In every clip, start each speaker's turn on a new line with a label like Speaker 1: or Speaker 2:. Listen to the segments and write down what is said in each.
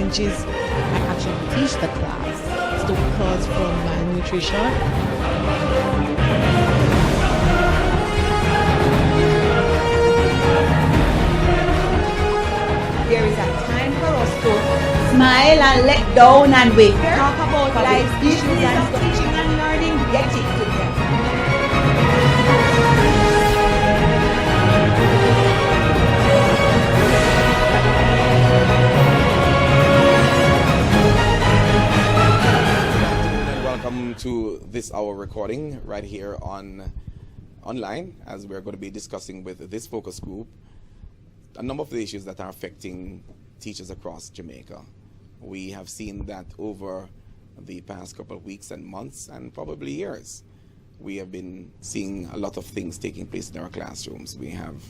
Speaker 1: challenges I actually teach the class to cause from malnutrition.
Speaker 2: There is a time for us to smile and let down and wait. Talk about life's issues and teaching and learning. Get it together.
Speaker 3: Welcome to this hour recording right here online, as we're going to be discussing with this focus group a number of the issues that are affecting teachers across Jamaica. We have seen that over the past couple of weeks and months and probably years. We have been seeing a lot of things taking place in our classrooms. We have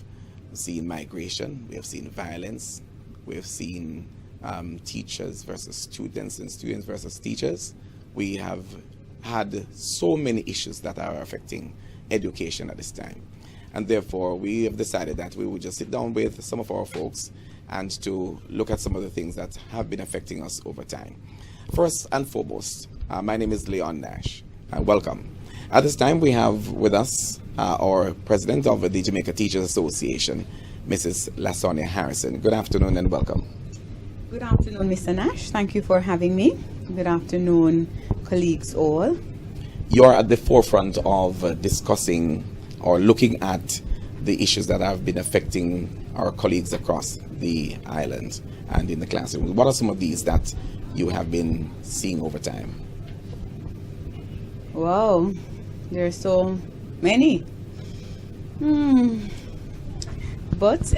Speaker 3: seen migration, we have seen violence, we have seen teachers versus students and students versus teachers. We have had so many issues that are affecting education at this time. And therefore, we have decided that we will just sit down with some of our folks and to look at some of the things that have been affecting us over time. First and foremost, my name is Leaon Nash, and welcome. At this time, we have with us our president of the Jamaica Teachers Association, Mrs. Lasonia Harrison. Good afternoon and welcome.
Speaker 2: Good afternoon, Mr. Nash. Thank you for having me. Good afternoon, colleagues all.
Speaker 3: You're at the forefront of discussing or looking at the issues that have been affecting our colleagues across the island and in the classroom. What are some of these that you have been seeing over time?
Speaker 2: Wow, there are so many. But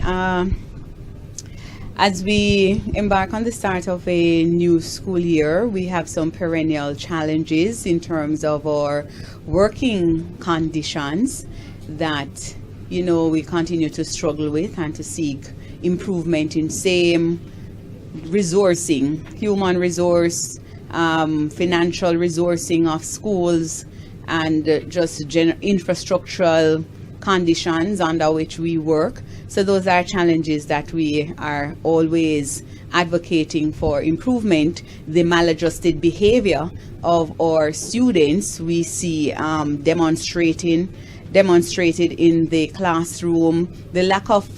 Speaker 2: as we embark on the start of a new school year, we have some perennial challenges in terms of our working conditions that, you know, we continue to struggle with and to seek improvement in same resourcing, human resource, financial resourcing of schools, and just infrastructural conditions under which we work. So those are challenges that we are always advocating for improvement. The maladjusted behavior of our students we see demonstrated in the classroom, the lack of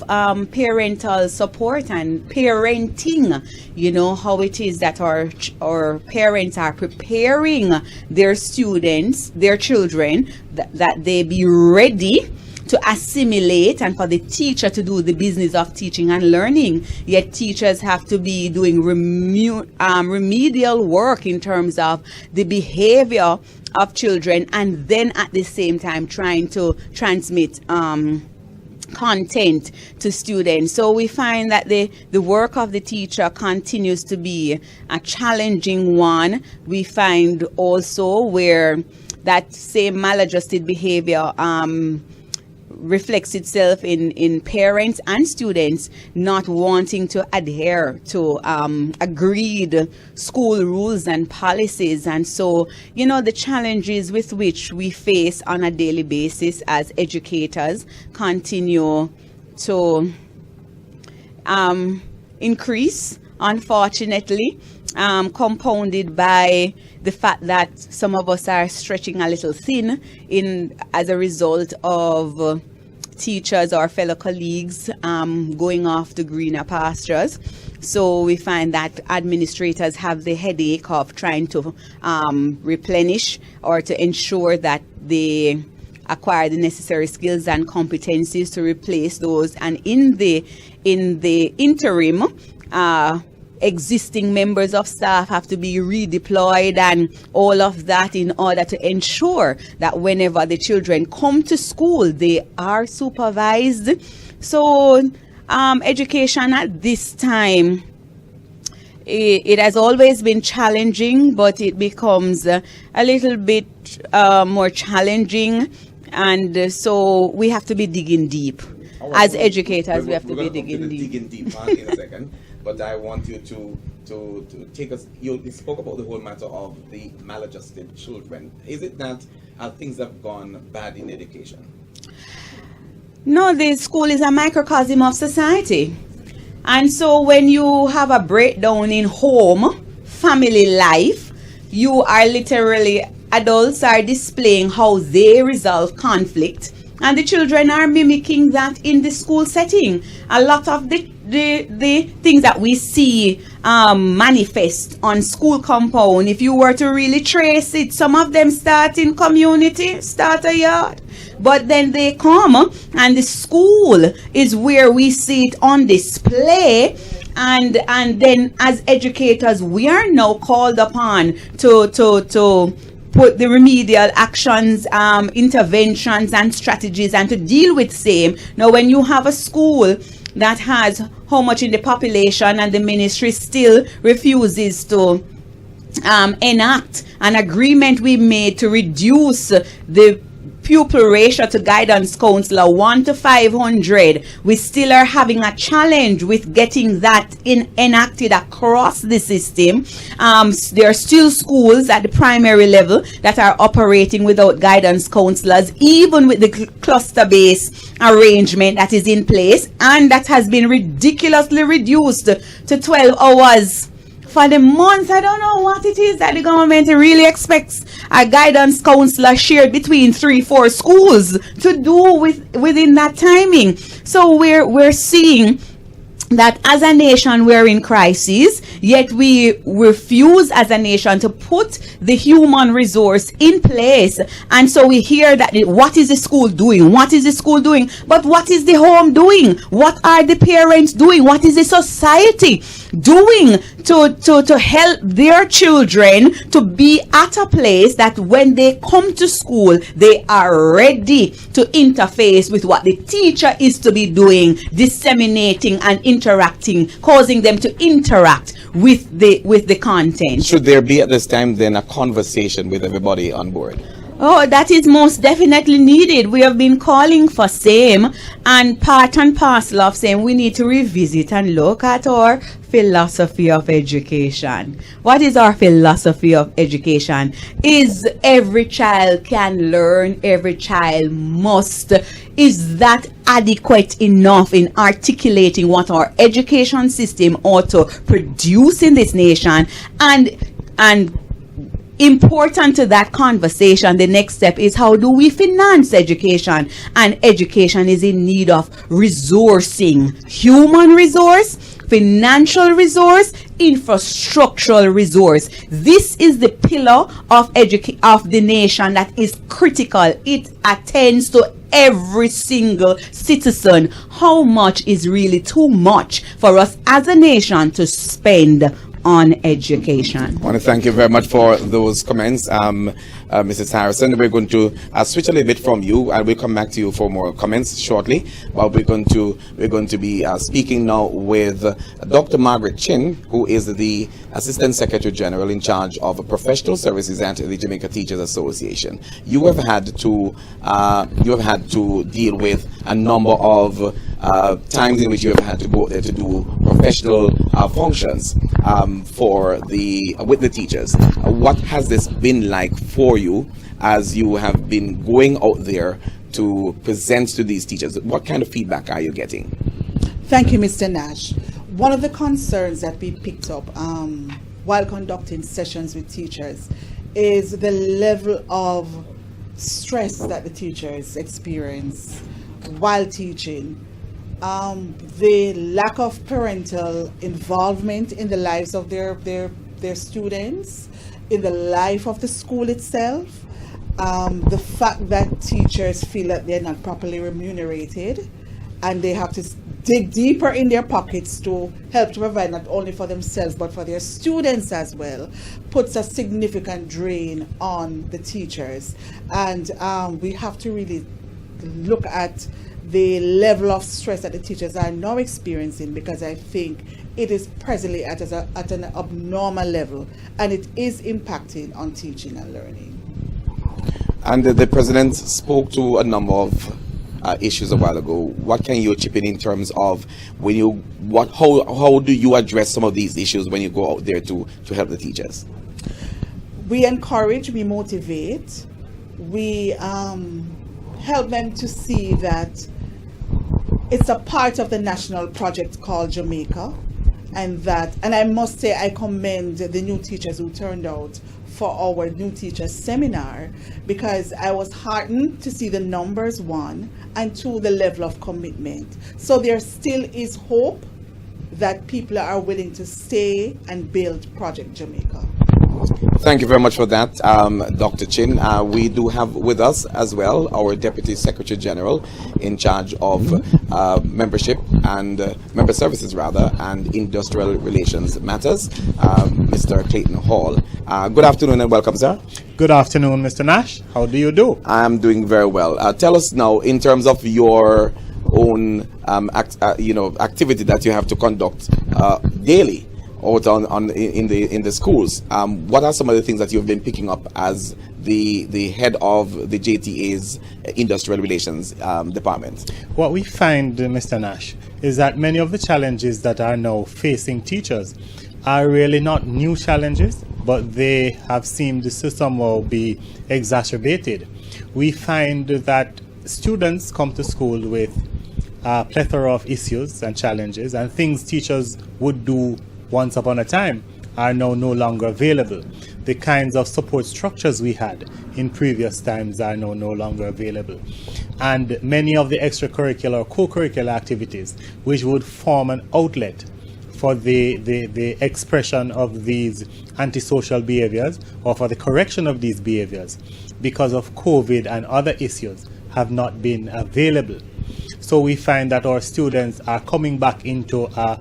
Speaker 2: parental support and parenting, you know, how it is that our parents are preparing their students, their children, that they be ready to assimilate and for the teacher to do the business of teaching and learning. Yet teachers have to be doing remedial work in terms of the behavior of children, and then at the same time trying to transmit content to students. So we find that the work of the teacher continues to be a challenging one. We find also where that same maladjusted behavior reflects itself in parents and students not wanting to adhere to agreed school rules and policies. And so, you know, the challenges with which we face on a daily basis as educators continue to increase, unfortunately, compounded by the fact that some of us are stretching a little thin as a result of teachers or fellow colleagues going off to greener pastures. So we find that administrators have the headache of trying to replenish or to ensure that they acquire the necessary skills and competencies to replace those, and in the interim, existing members of staff have to be redeployed and all of that in order to ensure that whenever the children come to school, they are supervised. So education at this time, it has always been challenging, but it becomes a little bit more challenging, and so we have to be digging deep. As educators, we have to be digging deep.
Speaker 3: In a second. But I want you to take us, you spoke about the whole matter of the maladjusted children. Is it that things have gone bad in education?
Speaker 2: No, the school is a microcosm of society. And so when you have a breakdown in home, family life, you are literally, adults are displaying how they resolve conflict, and the children are mimicking that in the school setting. A lot of the things that we see manifest on school compound, if you were to really trace it, some of them start in community, start a yard, but then they come and the school is where we see it on display. And then as educators, we are now called upon to put the remedial actions, interventions and strategies, and to deal with same. Now, when you have a school that has how much in the population and the ministry still refuses to enact an agreement we made to reduce the pupil ratio to guidance counselor 1 to 500, we still are having a challenge with getting that enacted across the system. There are still schools at the primary level that are operating without guidance counselors, even with the cluster-based arrangement that is in place, and that has been ridiculously reduced to 12 hours for the month. I don't know what it is that the government really expects a guidance counselor shared between 3-4 schools to do within that timing. So we're seeing that as a nation we're in crisis, yet we refuse as a nation to put the human resource in place. And so we hear that what is the school doing? What is the school doing? But what is the home doing? What are the parents doing? What is the society doing to help their children to be at a place that when they come to school, they are ready to interface with what the teacher is to be doing, disseminating and interacting, causing them to interact with the content.
Speaker 3: Should there be at this time then a conversation with everybody on board?
Speaker 2: Oh, that is most definitely needed. We have been calling for same, and part and parcel of same, we need to revisit and look at our philosophy of education. What is our philosophy of education? Is every child can learn, every child must. Is that adequate enough in articulating what our education system ought to produce in this nation? And important to that conversation, the next step is how do we finance education? And education is in need of resourcing, human resource, financial resource, infrastructural resource. This is the pillar of the nation that is critical. It attends to every single citizen. How much is really too much for us as a nation to spend on education?
Speaker 3: I want to thank you very much for those comments, Mrs. Harrison. We're going to switch a little bit from you, and we'll come back to you for more comments shortly. But we're going to be speaking now with Dr. Margaret Chin, who is the Assistant Secretary General in charge of professional services at the Jamaica Teachers Association. You have had to deal with a number of times in which you have had to go there to do professional functions with the teachers. What has this been like for you as you have been going out there to present to these teachers? What kind of feedback are you getting?
Speaker 4: Thank you, Mr. Nash. One of the concerns that we picked up while conducting sessions with teachers is the level of stress that the teachers experience while teaching. The lack of parental involvement in the lives of their students, in the life of the school itself, the fact that teachers feel that they're not properly remunerated and they have to dig deeper in their pockets to help to provide not only for themselves but for their students as well, puts a significant drain on the teachers. And we have to really look at the level of stress that the teachers are now experiencing, because I think it is presently at an abnormal level, and it is impacting on teaching and learning.
Speaker 3: And the President spoke to a number of issues a while ago. What can you chip in terms of how do you address some of these issues when you go out there to help the teachers?
Speaker 4: We encourage, we motivate, we help them to see that It's a part of the national project called Jamaica, and I must say I commend the new teachers who turned out for our new teachers seminar, because I was heartened to see the numbers, one, and two, the level of commitment. So there still is hope that people are willing to stay and build Project Jamaica.
Speaker 3: Thank you very much for that, Dr. Chin. We do have with us as well our Deputy Secretary General in charge of membership and member services and industrial relations matters, Mr. Clayton Hall. Good afternoon and welcome, sir.
Speaker 5: Good afternoon, Mr. Nash. How do you do?
Speaker 3: I'm doing very well. Tell us now, in terms of your own activity that you have to conduct daily out in the schools. What are some of the things that you've been picking up as the head of the JTA's Industrial Relations Department?
Speaker 5: What we find, Mr. Nash, is that many of the challenges that are now facing teachers are really not new challenges, but they have seemed to somehow be exacerbated. We find that students come to school with a plethora of issues and challenges, and things teachers would do once upon a time are now no longer available. The kinds of support structures we had in previous times are now no longer available. And many of the extracurricular or co-curricular activities which would form an outlet for the expression of these antisocial behaviors or for the correction of these behaviors because of COVID and other issues have not been available. So we find that our students are coming back into a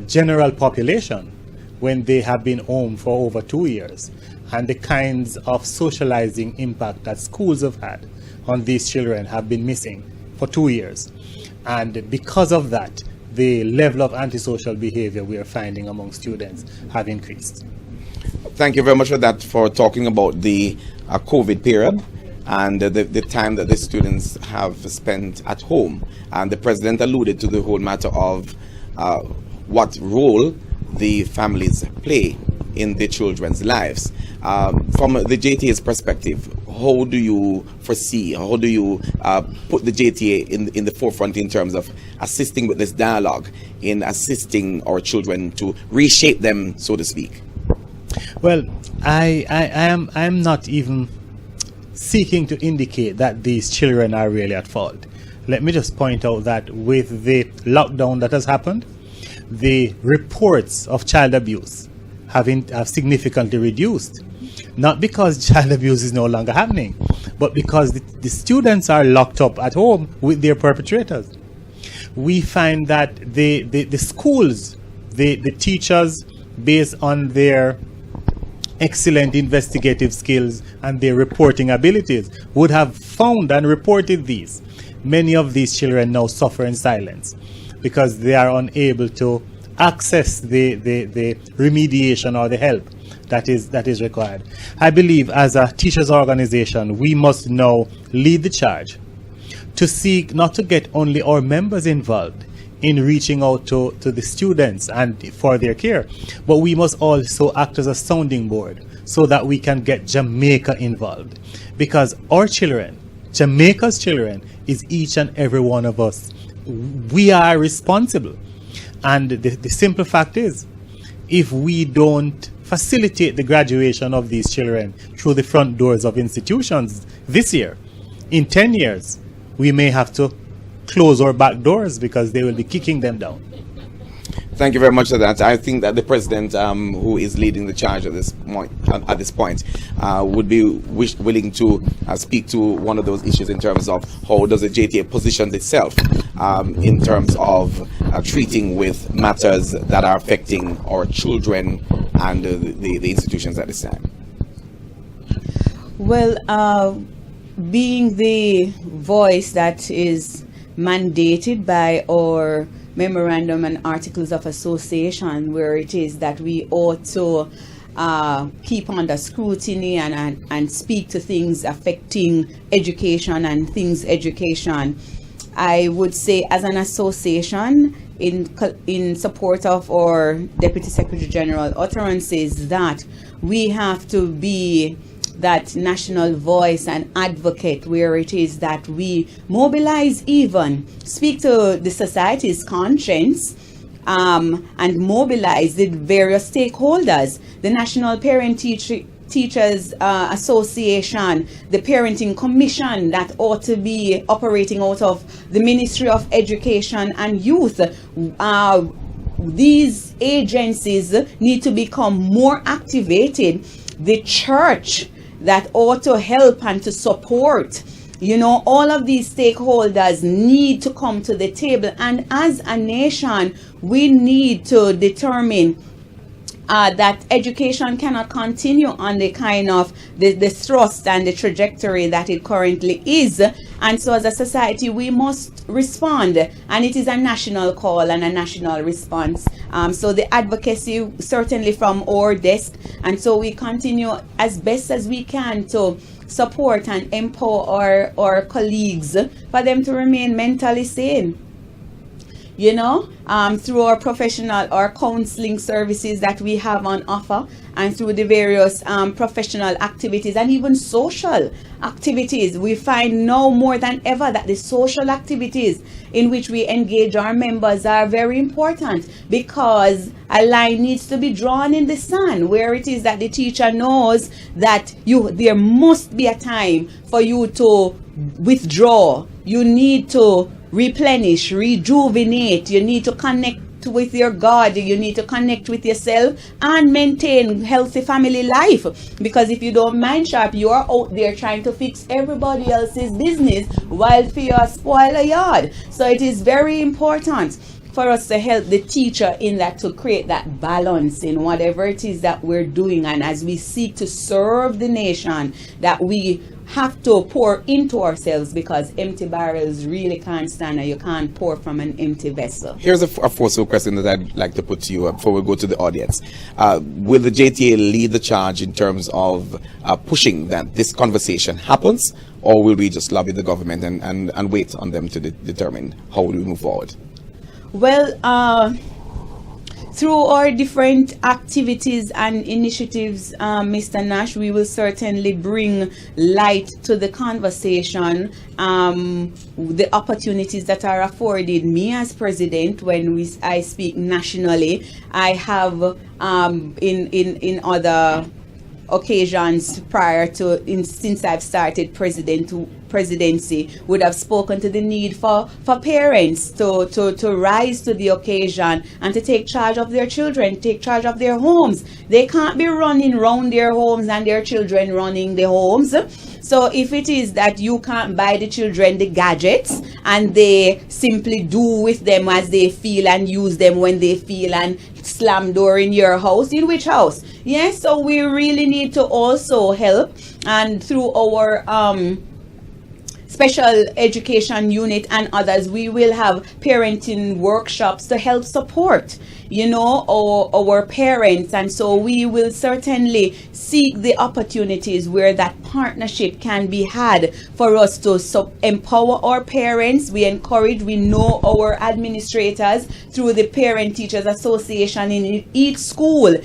Speaker 5: general population when they have been home for over 2 years, and the kinds of socializing impact that schools have had on these children have been missing for 2 years. And because of that, the level of antisocial behavior we are finding among students have increased.
Speaker 3: Thank you very much for that, for talking about the COVID period and the time that the students have spent at home. And the president alluded to the whole matter of what role the families play in the children's lives. From the JTA's perspective, how do you foresee, how do you put the JTA in the forefront in terms of assisting with this dialogue, in assisting our children to reshape them, so to speak?
Speaker 5: Well, I am not even seeking to indicate that these children are really at fault. Let me just point out that with the lockdown that has happened, the reports of child abuse have significantly reduced. Not because child abuse is no longer happening, but because the students are locked up at home with their perpetrators. We find that the schools, the teachers, based on their excellent investigative skills and their reporting abilities, would have found and reported these. Many of these children now suffer in silence because they are unable to access the remediation or the help that is required. I believe as a teachers organization, we must now lead the charge to seek not to get only our members involved in reaching out to the students and for their care, but we must also act as a sounding board so that we can get Jamaica involved, because our children, Jamaica's children, is each and every one of us. We are responsible. And the simple fact is, if we don't facilitate the graduation of these children through the front doors of institutions this year, in 10 years, we may have to close our back doors because they will be kicking them down.
Speaker 3: Thank you very much for that. I think that the president, who is leading the charge at this point, would be willing to speak to one of those issues in terms of how does the JTA position itself in terms of treating with matters that are affecting our children and the institutions at this time.
Speaker 2: Well, being the voice that is mandated by our memorandum and articles of association, where it is that we ought to keep under scrutiny and speak to things affecting education and things education, I would say as an association, in support of our Deputy Secretary General utterances, that we have to be that national voice and advocate, where it is that we mobilize, even speak to the society's conscience, and mobilize the various stakeholders, the National Teachers Association, the Parenting Commission that ought to be operating out of the Ministry of Education and Youth. These agencies need to become more activated. The church that ought to help and to support. All of these stakeholders need to come to the table, and as a nation, we need to determine that education cannot continue on the kind of the thrust and the trajectory that it currently is. And so as a society, we must respond, and it is a national call and a national response. So the advocacy certainly from our desk, and so we continue as best as we can to support and empower our colleagues for them to remain mentally sane. Through our professional or counseling services that we have on offer, and through the various professional activities and even social activities, we find now more than ever that the social activities in which we engage our members are very important, because a line needs to be drawn in the sand where it is that the teacher knows that there must be a time for you to withdraw. You need to replenish, rejuvenate. You need to connect with your God. You need to connect with yourself and maintain healthy family life. Because if you don't mind sharp, you are out there trying to fix everybody else's business while you spoil a yard. So it is very important for us to help the teacher in that, to create that balance in whatever it is that we're doing. And as we seek to serve the nation, that we have to pour into ourselves, because empty barrels really can't stand, and you can't pour from an empty vessel.
Speaker 3: Here's a forceful question that I'd like to put to you before we go to the audience. Will the JTA lead the charge in terms of pushing that this conversation happens, or will we just lobby the government and wait on them to determine how we move forward?
Speaker 2: Well, through our different activities and initiatives, Mr. Nash, we will certainly bring light to the conversation, the opportunities that are afforded me as president when I speak nationally. I have in other occasions prior to, since I've started presidency, would have spoken to the need for parents to rise to the occasion and to take charge of their children, take charge of their homes. They can't be running around their homes and their children running the homes. So if it is that you can't buy the children the gadgets and they simply do with them as they feel and use them when they feel and slam door in your house, in which house? Yes, so we really need to also help, and through our special education unit and others, we will have parenting workshops to help support our parents. And so we will certainly seek the opportunities where that partnership can be had for us to empower our parents. We know our administrators through the Parent Teachers Association in each school,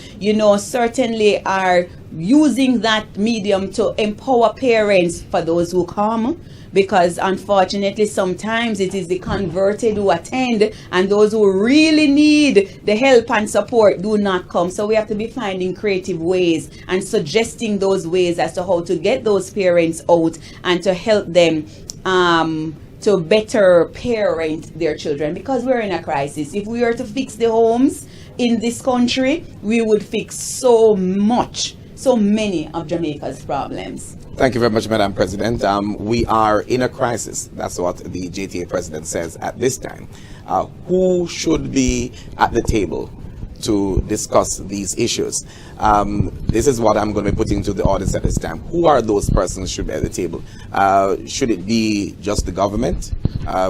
Speaker 2: certainly are using that medium to empower parents for those who come. Because unfortunately, sometimes it is the converted who attend, and those who really need the help and support do not come. So we have to be finding creative ways and suggesting those ways as to how to get those parents out and to help them to better parent their children. Because we're in a crisis. If we were to fix the homes in this country, we would fix so many of Jamaica's problems.
Speaker 3: Thank you very much, Madam President. We are in a crisis. That's what the JTA President says at this time. Who should be at the table to discuss these issues? This is what I'm going to be putting to the audience at this time. Who are those persons should be at the table? Should it be just the government?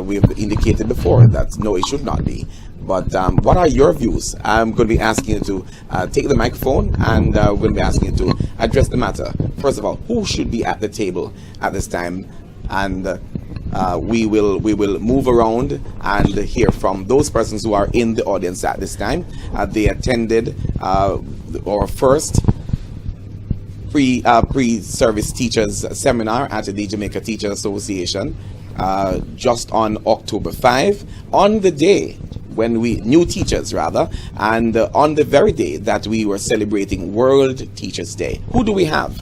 Speaker 3: We've indicated before that no, it should not be. But what are your views? I'm going to be asking you to take the microphone, and we're going to be asking you to address the matter. First of all, who should be at the table at this time? And we will move around and hear from those persons who are in the audience at this time. They attended our first pre-service teachers seminar at the Jamaica Teachers Association just on October 5, on the day when new teachers rather, and on the very day that we were celebrating World Teachers Day. Who do we have?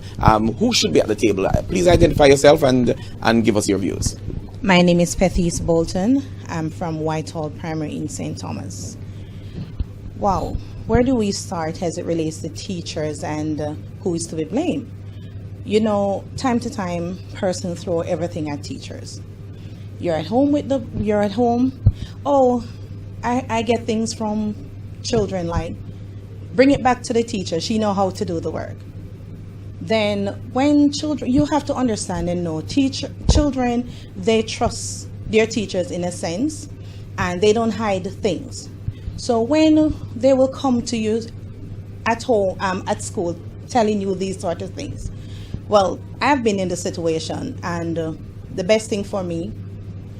Speaker 3: Who should be at the table? Please identify yourself and give us your views.
Speaker 6: My name is Pethice Bolton. I'm from Whitehall Primary in St. Thomas. Wow, where do we start as it relates to teachers and who is to be blamed? You know, time to time, persons throw everything at teachers. You're at home. Oh, I get things from children like, bring it back to the teacher. She know how to do the work. Then when children, you have to understand and know, children, they trust their teachers in a sense, and they don't hide things. So when they will come to you at home, at school, telling you these sort of things. Well, I've been in the situation, and the best thing for me,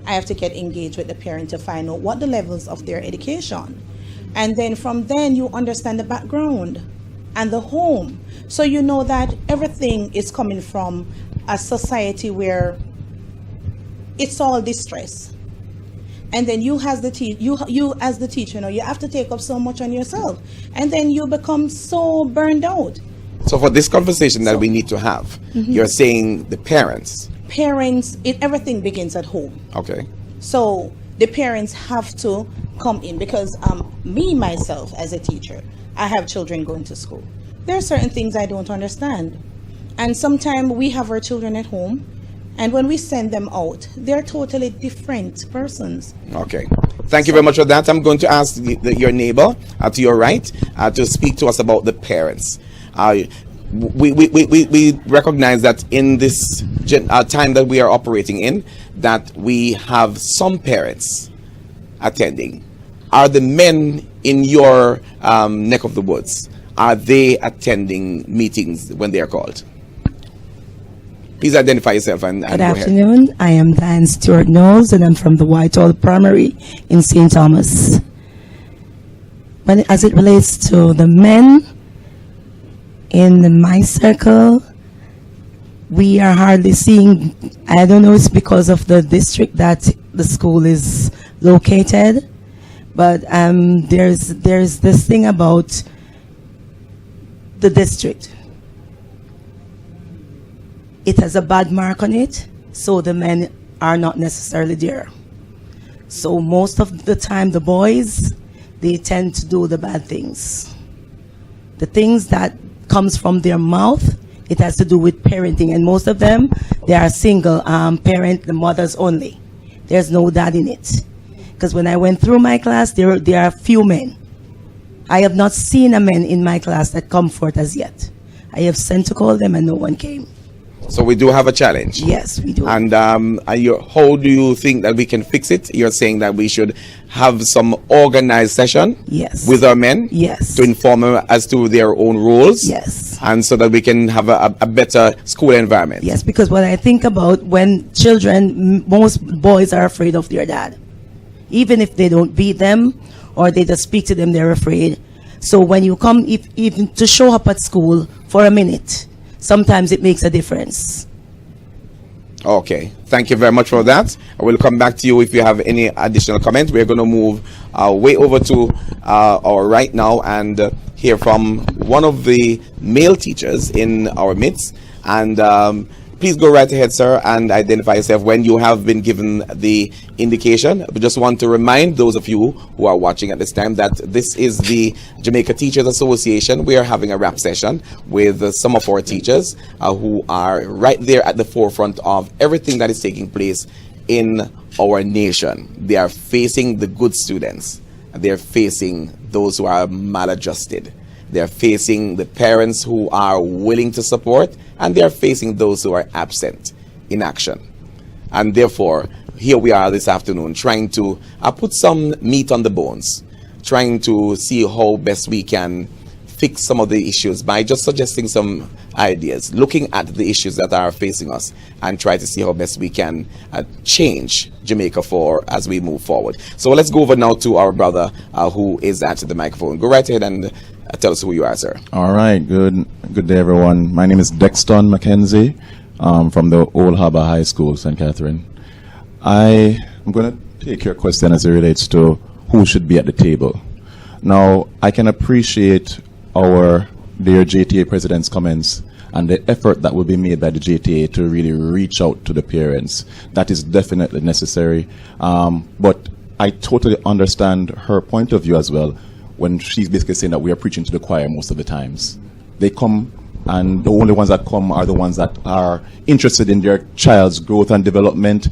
Speaker 6: I have to get engaged with the parent to find out what the levels of their education. And then from then you understand the background and the home. So you know that everything is coming from a society where it's all distress. And then you as the teacher, you have to take up so much on yourself. And then you become so burned out.
Speaker 3: So for this conversation that we need to have, you're saying the parents.
Speaker 6: Everything begins at home.
Speaker 3: Okay.
Speaker 6: So the parents have to come in because me, myself, as a teacher, I have children going to school. There are certain things I don't understand. And sometimes we have our children at home, and when we send them out, they're totally different persons.
Speaker 3: Okay. Thank you very much for that. I'm going to ask your neighbor to your right to speak to us about the parents. We recognize that in this time that we are operating in, that we have some parents attending. Are the men in your neck of the woods, are they attending meetings when they are called? Please identify yourself and
Speaker 7: Good
Speaker 3: go
Speaker 7: afternoon.
Speaker 3: ahead.
Speaker 7: I am Diane Stewart Knowles, and I'm from the Whitehall Primary in St. Thomas. As it relates to the men, in my circle, we are hardly seeing, I don't know if it's because of the district that the school is located, but there's this thing about the district. It has a bad mark on it, so the men are not necessarily there. So most of the time, the boys, they tend to do the bad things. The things that comes from their mouth, it has to do with parenting, and most of them, they are single parent, the mothers only. There's no dad in it. Because when I went through my class, there are few men. I have not seen a man in my class that come forth as yet. I have sent to call them and no one came.
Speaker 3: So we do have a challenge.
Speaker 7: Yes, we do.
Speaker 3: And how do you think that we can fix it? You're saying that we should have some organized session
Speaker 7: Yes.
Speaker 3: with our men
Speaker 7: Yes.
Speaker 3: to inform them as to their own roles.
Speaker 7: Yes.
Speaker 3: And so that we can have a better school environment.
Speaker 7: Yes, because what I think about when children, most boys are afraid of their dad. Even if they don't beat them or they just speak to them, they're afraid. So when you come even to show up at school for a minute, sometimes it makes a difference.
Speaker 3: Okay. Thank you very much for that. I will come back to you if you have any additional comments. We're going to move way over to our right now and hear from one of the male teachers in our midst. And please go right ahead, sir, and identify yourself when you have been given the indication. We just want to remind those of you who are watching at this time that this is the Jamaica Teachers Association. We are having a rap session with some of our teachers who are right there at the forefront of everything that is taking place in our nation. They are facing the good students. They are facing those who are maladjusted. They're facing the parents who are willing to support, and they're facing those who are absent in action. And therefore, here we are this afternoon trying to put some meat on the bones, trying to see how best we can fix some of the issues by just suggesting some ideas, looking at the issues that are facing us and try to see how best we can change Jamaica as we move forward. So let's go over now to our brother who is at the microphone. Go right ahead and Tell us who you are, sir.
Speaker 8: All right, good day, everyone. My name is Dexton McKenzie from the Old Harbour High School, St. Catherine. I am going to take your question as it relates to who should be at the table. Now, I can appreciate our dear JTA president's comments and the effort that will be made by the JTA to really reach out to the parents. That is definitely necessary. But I totally understand her point of view as well when she's basically saying that we are preaching to the choir most of the times. They come, and the only ones that come are the ones that are interested in their child's growth and development,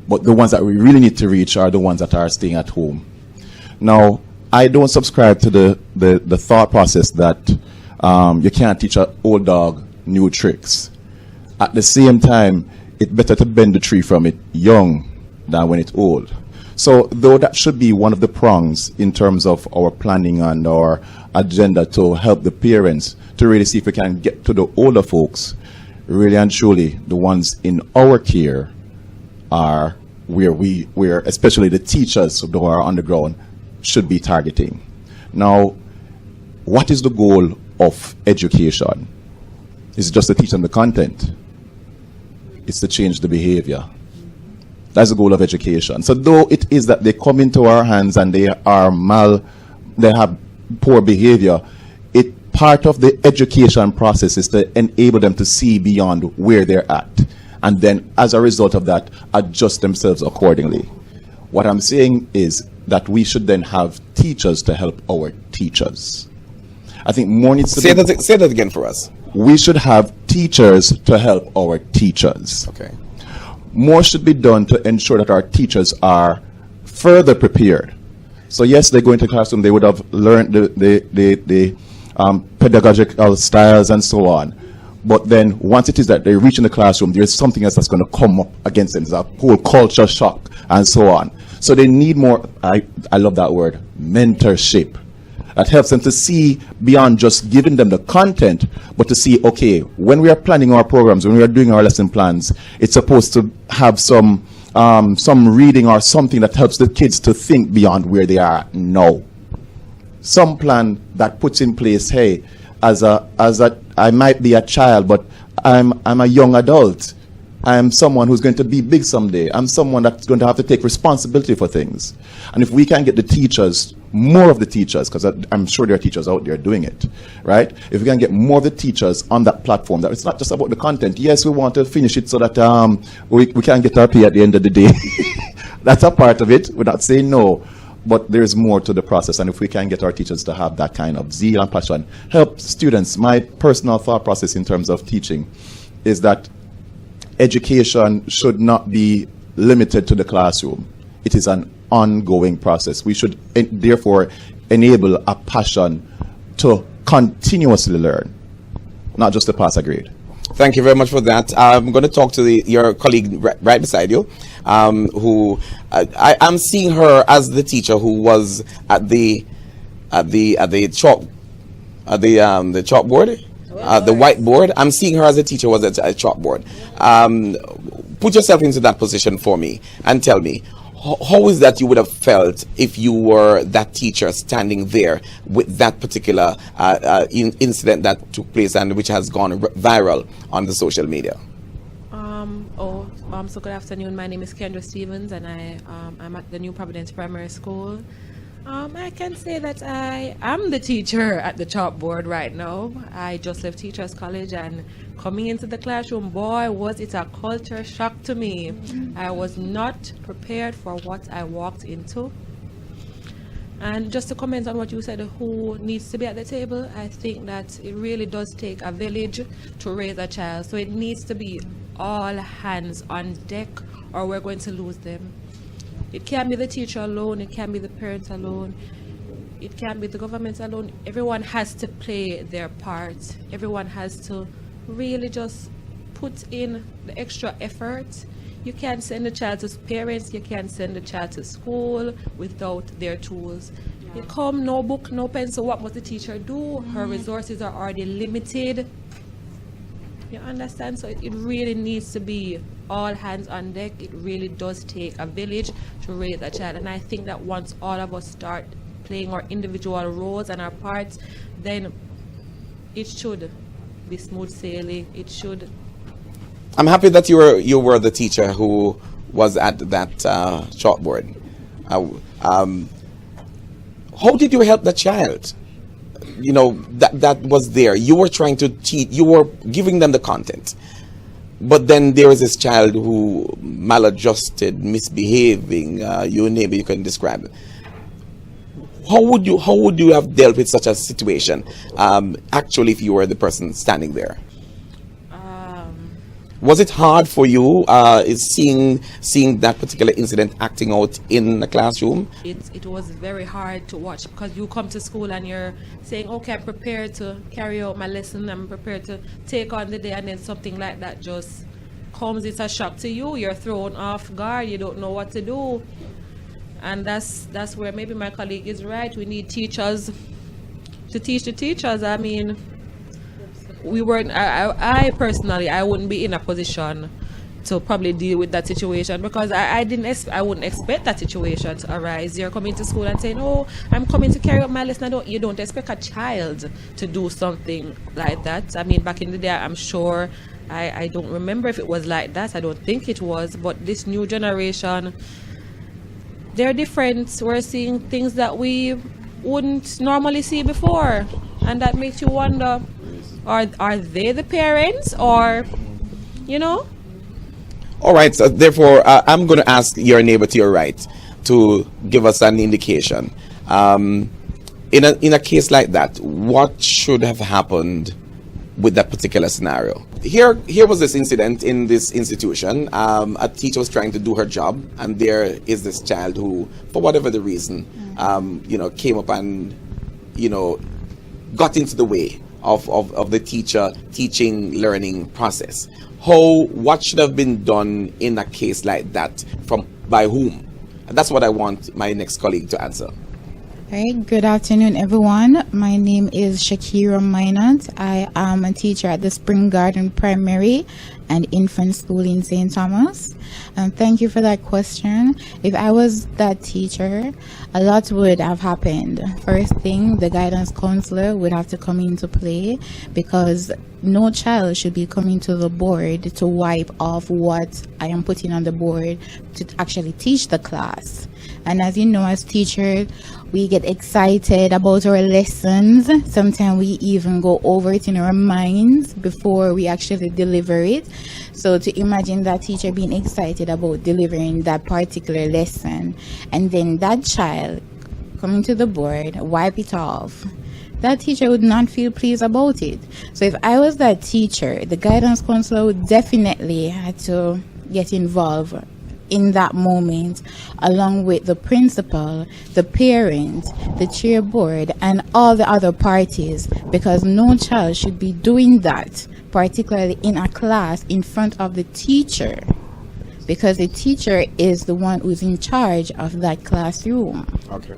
Speaker 8: but the ones that we really need to reach are the ones that are staying at home. Now, I don't subscribe to the thought process that you can't teach an old dog new tricks. At the same time, it's better to bend the tree from it young than when it's old. So though that should be one of the prongs in terms of our planning and our agenda to help the parents to really see if we can get to the older folks, really and truly the ones in our care are where especially the teachers who are on the ground should be targeting. Now, what is the goal of education? It's just to teach them the content. It's to change the behavior. That's the goal of education. So though it is that they come into our hands and they have poor behavior, part of the education process is to enable them to see beyond where they're at. And then as a result of that, adjust themselves accordingly. What I'm saying is that we should then have teachers to help our teachers. I think more needs to
Speaker 3: say that again for us.
Speaker 8: We should have teachers to help our teachers.
Speaker 3: Okay.
Speaker 8: More should be done to ensure that our teachers are further prepared. So yes, they go into classroom, they would have learned the pedagogical styles and so on. But then once it is that they reach in the classroom, there's something else that's going to come up against them. There's a whole culture shock and so on. So they need more, I love that word, mentorship. That helps them to see beyond just giving them the content, but to see, okay, when we are planning our programs, when we are doing our lesson plans, it's supposed to have some reading or something that helps the kids to think beyond where they are now. Some plan that puts in place, hey, I might be a child, but I'm a young adult. I'm someone who's going to be big someday. I'm someone that's going to have to take responsibility for things. And if we can get the teachers, more of the teachers, because I'm sure there are teachers out there doing it, right? If we can get more of the teachers on that platform, that it's not just about the content. Yes, we want to finish it so that we can get our pay at the end of the day. That's a part of it. We're not saying no. But there's more to the process, and if we can get our teachers to have that kind of zeal and passion, help students. My personal thought process in terms of teaching is that education should not be limited to the classroom. It is an ongoing process. We should therefore enable a passion to continuously learn, not just to pass a grade.
Speaker 3: Thank you very much for that. I'm going to talk to your colleague right beside you, who I'm seeing her as the teacher who was at the chalkboard, the whiteboard. I'm seeing her as a teacher was at a chalkboard. Put yourself into that position for me and tell me, how is that you would have felt if you were that teacher standing there with that particular incident that took place and which has gone viral on the social media?
Speaker 9: So good afternoon. My name is Kendra Stevens, and I'm at the New Providence Primary School. I can say that I am the teacher at the chalkboard right now. I just left Teachers College, and coming into the classroom, boy, was it a culture shock to me. I was not prepared for what I walked into. And just to comment on what you said, who needs to be at the table, I think that it really does take a village to raise a child. So it needs to be all hands on deck, or we're going to lose them. It can't be the teacher alone, it can't be the parents alone, it can't be the government alone. Everyone has to play their part. Everyone has to really just put in the extra effort. You can't send a child to parents, you can't send a child to school without their tools. They come, no book, no pencil, what must the teacher do? Her resources are already limited. You understand? So it really needs to be all hands on deck. It really does take a village to raise a child. And I think that once all of us start playing our individual roles and our parts, then it should be smooth sailing. It should.
Speaker 3: I'm happy that you were the teacher who was at that chalkboard. How did you help the child? You know, that was there. You were trying to teach. You were giving them the content. But then there is this child who maladjusted, misbehaving, you name it, you can describe it. How would you have dealt with such a situation, actually, if you were the person standing there? Was it hard for you seeing that particular incident acting out in the classroom?
Speaker 9: It was very hard to watch, because you come to school and you're saying, okay, I'm prepared to carry out my lesson, I'm prepared to take on the day, and then something like that just comes. It's a shock to you. You're thrown off guard. You don't know what to do. And that's where maybe my colleague is right. We need teachers to teach the teachers. I mean, we weren't. I personally, I wouldn't be in a position to probably deal with that situation, because I wouldn't expect that situation to arise. You're coming to school and saying, "Oh, I'm coming to carry out my lesson." You don't expect a child to do something like that. I mean, back in the day, I'm sure. I don't remember if it was like that. I don't think it was. But this new generation, they're different. We're seeing things that we wouldn't normally see before, and that makes you wonder: Are they the parents, or, you know?
Speaker 3: All right. So therefore, I'm going to ask your neighbor to your right to give us an indication. In a case like that, what should have happened with that particular scenario? Here was this incident in this institution. A teacher was trying to do her job, and there is this child who, for whatever the reason, came up and, got into the way of the teaching learning process. What should have been done in a case like that, by whom? And that's what I want my next colleague to answer.
Speaker 10: Hey, good afternoon, everyone. My name is Shakira Minot. I am a teacher at the Spring Garden Primary and Infant School in St. Thomas. And thank you for that question. If I was that teacher, a lot would have happened. First thing, the guidance counselor would have to come into play, because no child should be coming to the board to wipe off what I am putting on the board to actually teach the class. And as you know, as teachers, we get excited about our lessons. Sometimes we even go over it in our minds before we actually deliver it. So to imagine that teacher being excited about delivering that particular lesson, and then that child coming to the board, wipe it off, that teacher would not feel pleased about it. So if I was that teacher, the guidance counselor would definitely have to get involved in that moment, along with the principal, the parent, the chair board, and all the other parties, because no child should be doing that, particularly in a class in front of the teacher, because the teacher is the one who's in charge of that classroom.
Speaker 3: Okay.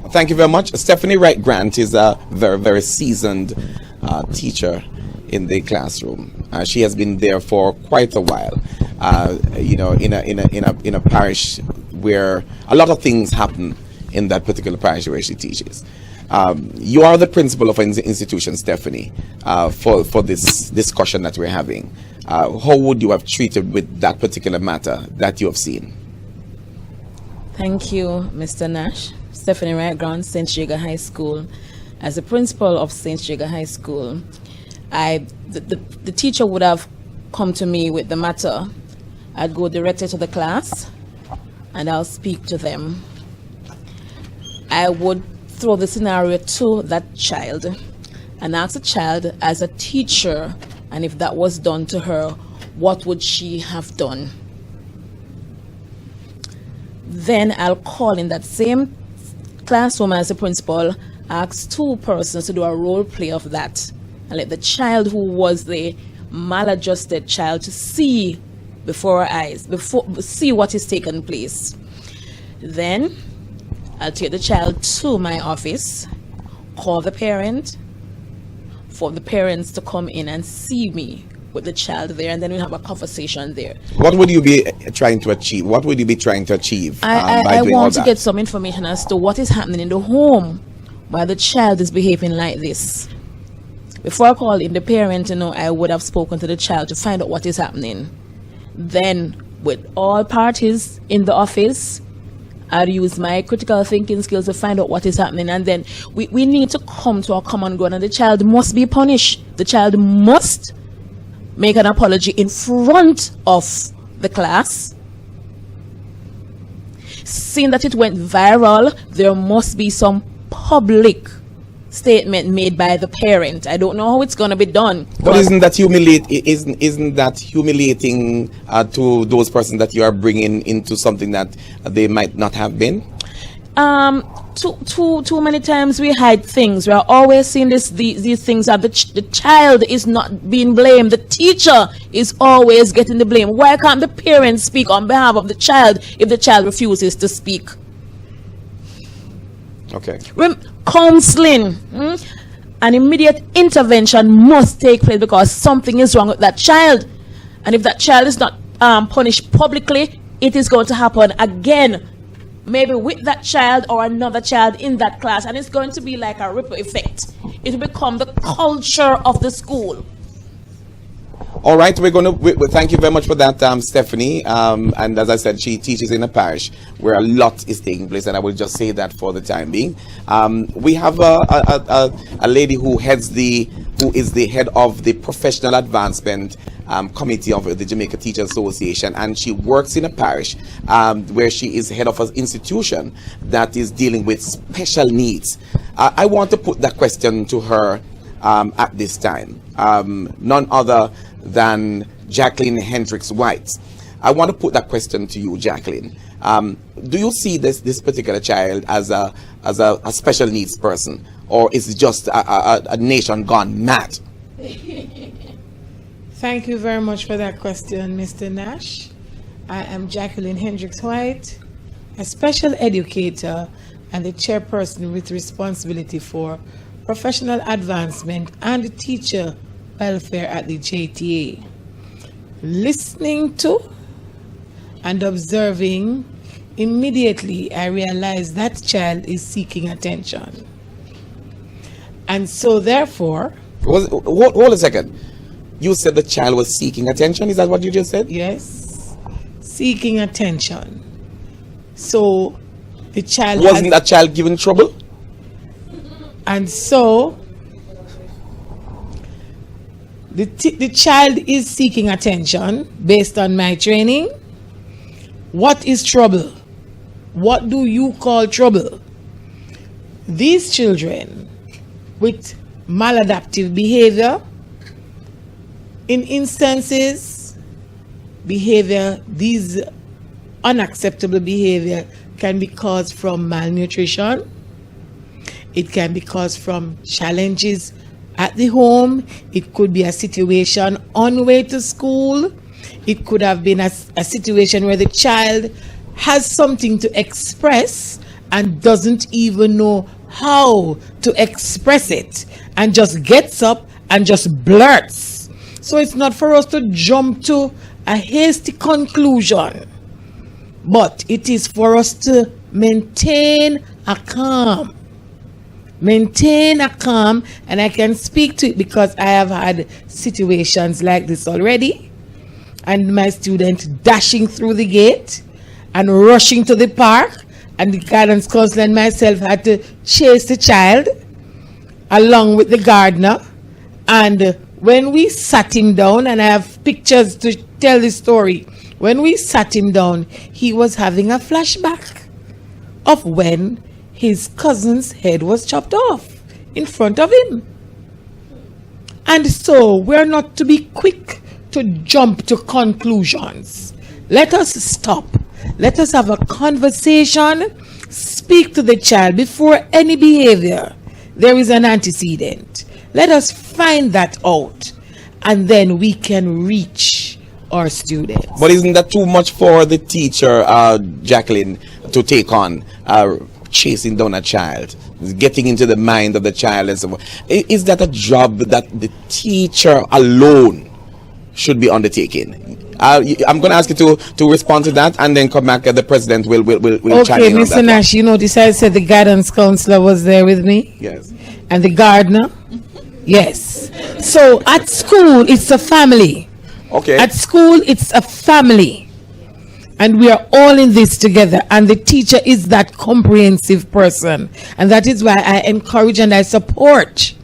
Speaker 3: Well, thank you very much. Stephanie Wright Grant is a very, very seasoned teacher in the classroom. She has been there for quite a while. In a parish where a lot of things happen in that particular parish where she teaches. You are the principal of an institution, Stephanie, for this discussion that we're having. How would you have treated with that particular matter that you have seen?
Speaker 11: Thank you, Mr. Nash. Stephanie Wright Grant, St. Jago High School. As the principal of St. Jago High School, the teacher would have come to me with the matter. I'd go directly to the class and I'll speak to them. I would throw the scenario to that child and ask the child as a teacher, and if that was done to her, what would she have done? Then I'll call in that same classroom as a principal, ask two persons to do a role play of that, and let the child who was the maladjusted child to see before our eyes, see what is taking place. Then I'll take the child to my office, call the parent, for the parents to come in and see me with the child there, and then we have a conversation there.
Speaker 3: What would you be trying to achieve? What would you be trying to achieve by
Speaker 11: I
Speaker 3: doing all
Speaker 11: want to
Speaker 3: that?
Speaker 11: get some information as to what is happening in the home while the child is behaving like this. Before I call in the parent, I would have spoken to the child to find out what is happening. Then, with all parties in the office, I'd use my critical thinking skills to find out what is happening, and then we need to come to a common ground, and the child must be punished. The child must make an apology in front of the class. Seeing that it went viral, there must be some public statement made by the parent. I don't know how it's going to be done.
Speaker 3: But isn't that isn't that humiliating to those persons that you are bringing into something that they might not have been?
Speaker 11: Too many times we hide things. We are always seeing these things that the child is not being blamed. The teacher is always getting the blame. Why can't the parents speak on behalf of the child if the child refuses to speak?
Speaker 3: Okay.
Speaker 11: Counseling, an immediate intervention must take place because something is wrong with that child, and if that child is not punished publicly, it is going to happen again, maybe with that child or another child in that class, and it's going to be like a ripple effect. It will become the culture of the school.
Speaker 3: All right, we're going to thank you very much for that, Stephanie. And as I said, she teaches in a parish where a lot is taking place, and I will just say that for the time being. We have a lady who is the head of the Professional Advancement Committee of the Jamaica Teachers Association, and she works in a parish where she is head of an institution that is dealing with special needs. I want to put that question to her at this time. None other than Jacqueline Hendricks White. I want to put that question to you, Jacqueline. Do you see this particular child as a special needs person, or is it just a nation gone mad?
Speaker 12: Thank you very much for that question, Mr. Nash. I am Jacqueline Hendricks White, a special educator and the chairperson with responsibility for professional advancement and teacher welfare at the JTA. Listening to and observing, immediately I realized that child is seeking attention. And so therefore...
Speaker 3: Hold a second. You said the child was seeking attention? Is that what you just said?
Speaker 12: Yes. Seeking attention. So the child...
Speaker 3: Wasn't that child given trouble?
Speaker 12: And so the child is seeking attention based on my training. What is trouble? What do you call trouble? These children with maladaptive behavior, in instances, these unacceptable behavior can be caused from malnutrition. It can be caused from challenges at the home. It could be a situation on the way to school. It could have been a situation where the child has something to express and doesn't even know how to express it, and just gets up and just blurts. So it's not for us to jump to a hasty conclusion, but it is for us to maintain a calm. And I can speak to it because I have had situations like this already, and my student dashing through the gate and rushing to the park, and the guidance counselor and myself had to chase the child along with the gardener. And when we sat him down, and I have pictures to tell the story, when we sat him down, he was having a flashback of when his cousin's head was chopped off in front of him. And so we're not to be quick to jump to conclusions. Let us stop. Let us have a conversation. Speak to the child before any behavior. There is an antecedent. Let us find that out, and then we can reach our students.
Speaker 3: But isn't that too much for the teacher, Jacqueline, to take on? Chasing down a child, getting into the mind of the child and so on. Is that a job that the teacher alone should be undertaken? I'm going to ask you to respond to that, and then come back. The president will chime
Speaker 12: Okay,
Speaker 3: in on
Speaker 12: Mr.
Speaker 3: that
Speaker 12: Nash, you notice I said the guidance counselor was there with me?
Speaker 3: Yes.
Speaker 12: And the gardener? Yes. So at school, it's a family.
Speaker 3: Okay.
Speaker 12: At school, it's a family. And we are all in this together. And the teacher is that comprehensive person. And that is why I encourage and I support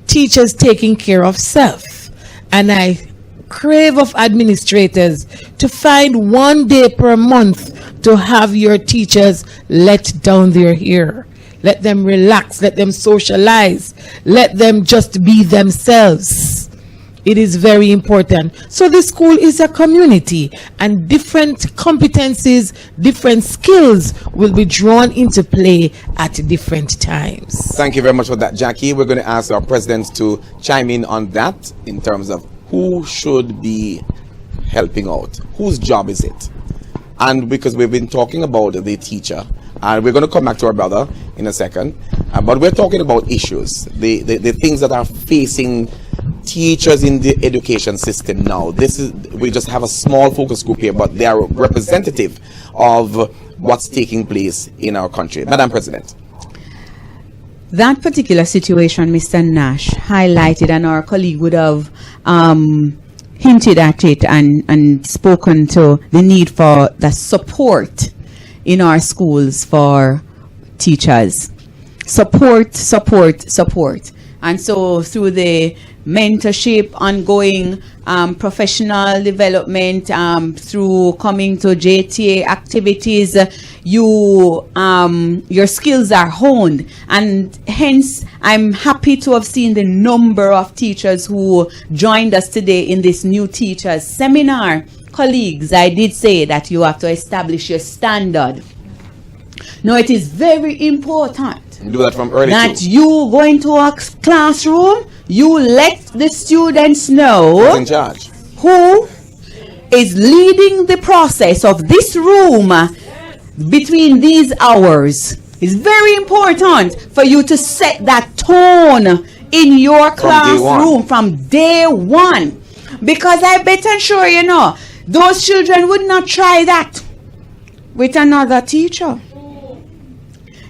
Speaker 12: teachers taking care of self. And I crave of administrators to find 1 day per month to have your teachers let down their hair. Let them relax, let them socialize, let them just be themselves. It is very important. So the school is a community, and different competencies, different skills will be drawn into play at different times.
Speaker 3: Thank you very much for that, Jackie. We're going to ask our president to chime in on that in terms of who should be helping out. Whose job is it? And because we've been talking about the teacher, and we're going to come back to our brother in a second, but we're talking about issues, the things that are facing teachers in the education system now. We just have a small focus group here, but they are representative of what's taking place in our country. Madam President.
Speaker 2: That particular situation, Mr. Nash highlighted, and our colleague would have hinted at it and spoken to the need for the support in our schools for teachers. Support. And so through the mentorship, ongoing professional development, through coming to JTA activities, your skills are honed, and hence I'm happy to have seen the number of teachers who joined us today in this new teachers seminar. Colleagues, I did say that you have to establish your standard. Now, it is very important
Speaker 3: do that from early
Speaker 2: that
Speaker 3: too.
Speaker 2: you go into a classroom, you let the students know
Speaker 3: Who's in charge,
Speaker 2: who is leading the process of this room between these hours. It's very important for you to set that tone in your classroom from day one, because I bet and sure you know those children would not try that with another teacher.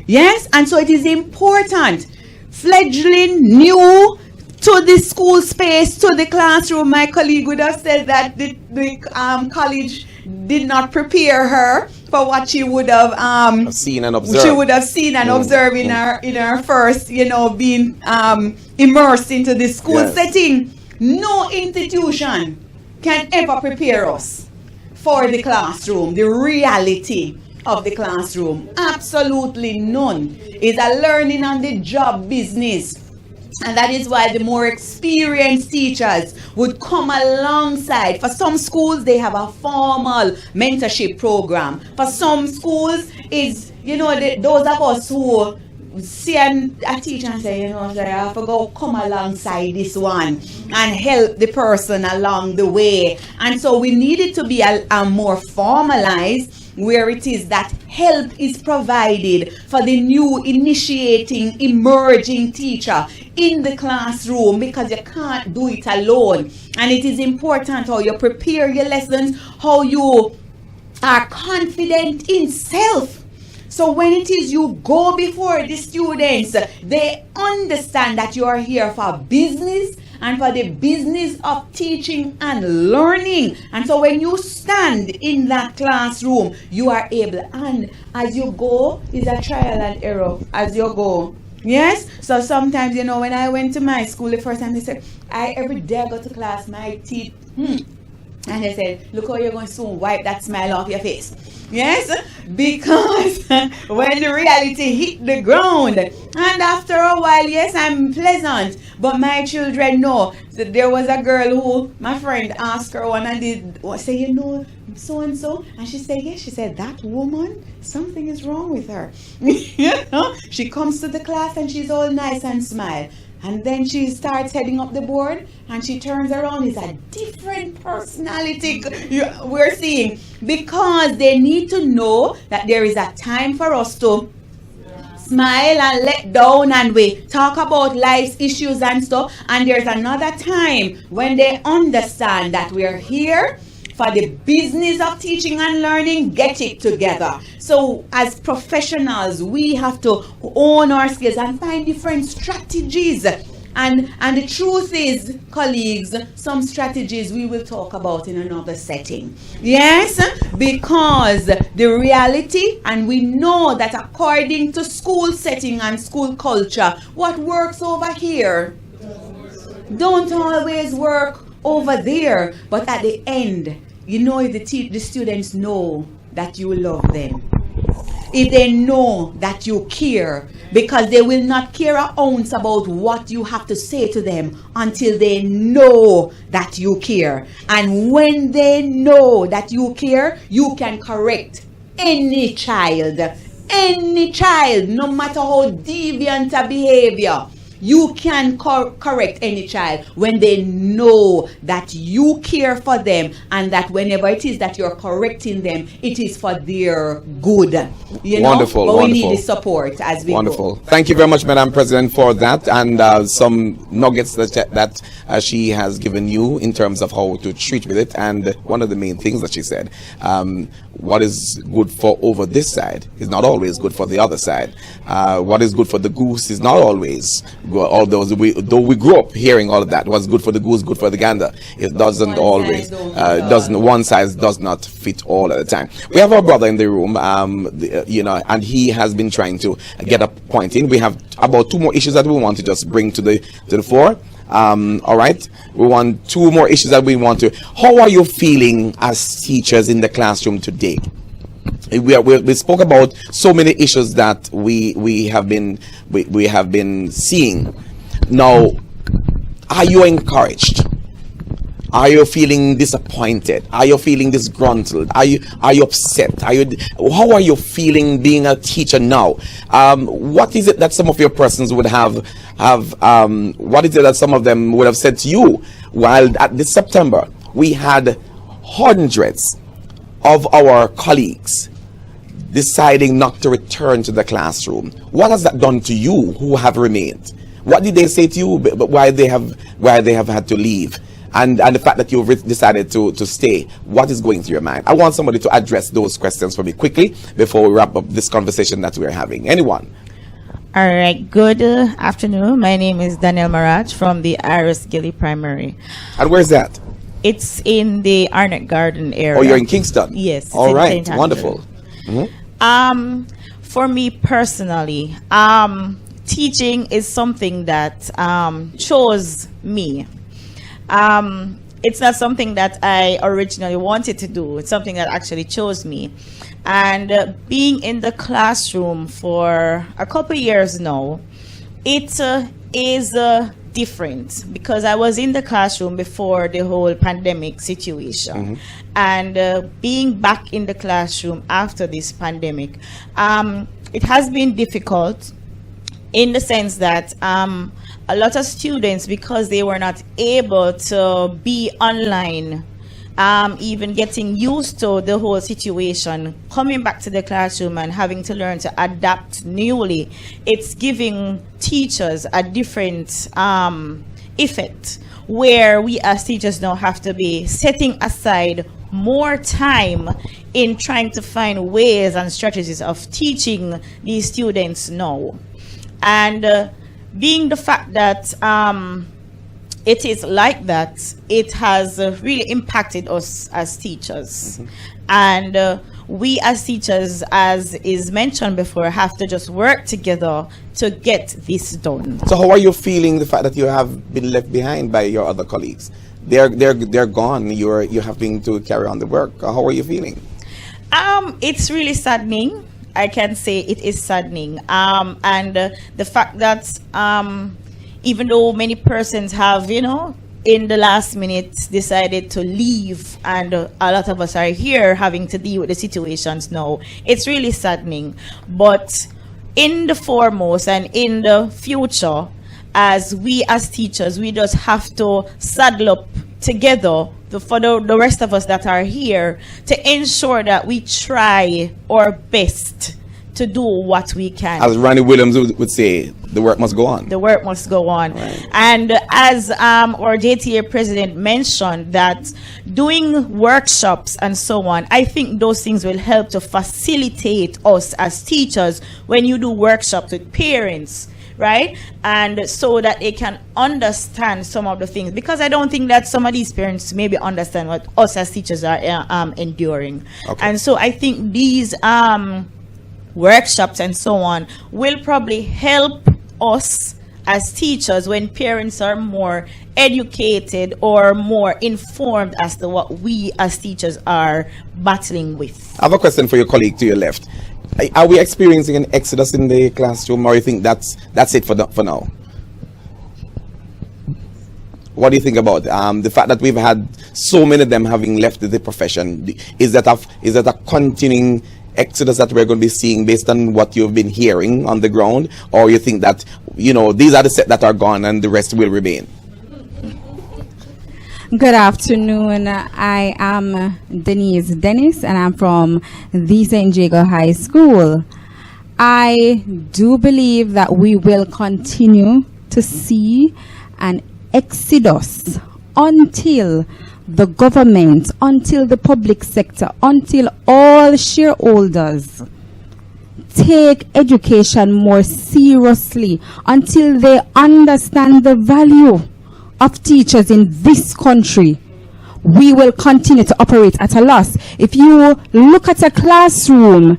Speaker 2: Yes, and so it is important. Fledgling, new to the school space, to the classroom. My colleague would have said that the college did not prepare her for what she would have
Speaker 3: seen and observed.
Speaker 2: She would have seen and observed in her first, being immersed into the school setting. No institution can ever prepare us for the classroom, the reality of the classroom. Absolutely none. It's a learning on the job business. And that is why the more experienced teachers would come alongside. For some schools, they have a formal mentorship program. For some schools, it's, those of us who see a teacher and say, I have to go come alongside this one and help the person along the way. And so we need it to be a more formalized, where it is that help is provided for the new initiating, emerging teacher in the classroom, because you can't do it alone. And it is important how you prepare your lessons, how you are confident in self. So when it is you go before the students, they understand that you are here for business and for the business of teaching and learning. And so when you stand in that classroom, you are able, and as you go, is a trial and error as you go. Yes? So sometimes, when I went to my school the first time, they said, every day I go to class, my teeth, and they said, look how you're going to soon wipe that smile off your face. Yes, because when the reality hit the ground, and after a while, yes, I'm pleasant, but my children know that there was a girl who my friend asked her one and did say, so and so, and she said, yes, she said, that woman, something is wrong with her. She comes to the class and she's all nice and smile. And then she starts heading up the board, and she turns around. It's a different personality we're seeing, because they need to know that there is a time for us to smile and let down and we talk about life's issues and stuff. And there's another time when they understand that we're here for the business of teaching and learning, get it together. So as professionals, we have to own our skills and find different strategies. And the truth is, colleagues, some strategies we will talk about in another setting. Yes, because the reality, and we know that according to school setting and school culture, what works over here don't always work over there. But at the end, you know, the students know that you love them. If they know that you care, because they will not care an ounce about what you have to say to them until they know that you care. And when they know that you care, you can correct any child, no matter how deviant a behavior. You can correct any child when they know that you care for them and that whenever it is that you're correcting them, it is for their good. You know?
Speaker 3: Wonderful,
Speaker 2: but
Speaker 3: wonderful.
Speaker 2: we need the support as we
Speaker 3: Wonderful.
Speaker 2: go.
Speaker 3: Thank you very much, Madam President, for that and some nuggets that she has given you in terms of how to treat with it. And one of the main things that she said, what is good for over this side is not always good for the other side. What is good for the goose is not always good. Although we grew up hearing all of that, what's good for the goose, good for the gander. It doesn't always, one size does not fit all at the time. We have our brother in the room, and he has been trying to get a point in. We have about 2 more issues that we want to just bring to the fore. All right, we want 2 more issues that we want to. How are you feeling as teachers in the classroom today? We spoke about so many issues that we have been seeing. Now, are you encouraged? Are you feeling disappointed? Are you feeling disgruntled? Are you upset? How are you feeling being a teacher now? What is it that some of your persons would have what is it that some of them would have said to you? While at this September we had hundreds of our colleagues deciding not to return to the classroom. What has that done to you who have remained? What did they say to you, but why they have had to leave? And the fact that you've decided to stay, what is going through your mind? I want somebody to address those questions for me quickly before we wrap up this conversation that we're having. Anyone?
Speaker 13: All right. Good afternoon. My name is Danielle Marach from the Iris Gilly Primary.
Speaker 3: And where's that?
Speaker 13: It's in the Arnett Garden area.
Speaker 3: Oh, you're in Kingston?
Speaker 13: Yes.
Speaker 3: All right. Wonderful. Mm-hmm.
Speaker 13: For me personally, teaching is something that chose me. It's not something that I originally wanted to do. It's something that actually chose me. And being in the classroom for a couple years now, it is different because I was in the classroom before the whole pandemic situation.
Speaker 3: Mm-hmm.
Speaker 13: And being back in the classroom after this pandemic, it has been difficult in the sense that a lot of students, because they were not able to be online, even getting used to the whole situation, coming back to the classroom and having to learn to adapt newly, it's giving teachers a different effect, where we as teachers now have to be setting aside more time in trying to find ways and strategies of teaching these students now. And being the fact that it is like that, it has really impacted us as teachers. Mm-hmm. And we as teachers, as is mentioned before, have to just work together to get this done.
Speaker 3: So how are you feeling the fact that you have been left behind by your other colleagues? They're gone. You're having to carry on the work. How are you feeling?
Speaker 13: It's really saddening. I can say it is saddening. And the fact that even though many persons have, in the last minute decided to leave, and a lot of us are here having to deal with the situations now, it's really saddening. But in the foremost and in the future, as we as teachers, we just have to saddle up together for the rest of us that are here to ensure that we try our best to do what we can.
Speaker 3: As Ronnie Williams would say, the work must go on.
Speaker 13: The work must go on.
Speaker 3: Right.
Speaker 13: And as our JTA president mentioned, that doing workshops and so on, I think those things will help to facilitate us as teachers when you do workshops with parents, right? And so that they can understand some of the things, because I don't think that some of these parents maybe understand what us as teachers are enduring.
Speaker 3: Okay.
Speaker 13: And so I think these workshops and so on will probably help us as teachers when parents are more educated or more informed as to what we as teachers are battling with.
Speaker 3: I have a question for your colleague to your left. Are we experiencing an exodus in the classroom, or you think that's it for now? What do you think about the fact that we've had so many of them having left the profession? Is that a continuing exodus that we're going to be seeing based on what you've been hearing on the ground, or you think that these are the set that are gone and the rest will remain?
Speaker 14: Good afternoon. I am Denise Dennis, and I'm from the St. Jago High School. I do believe that we will continue to see an exodus until the government, until the public sector, until all shareholders take education more seriously, until they understand the value of teachers in this country. We will continue to operate at a loss. If you look at a classroom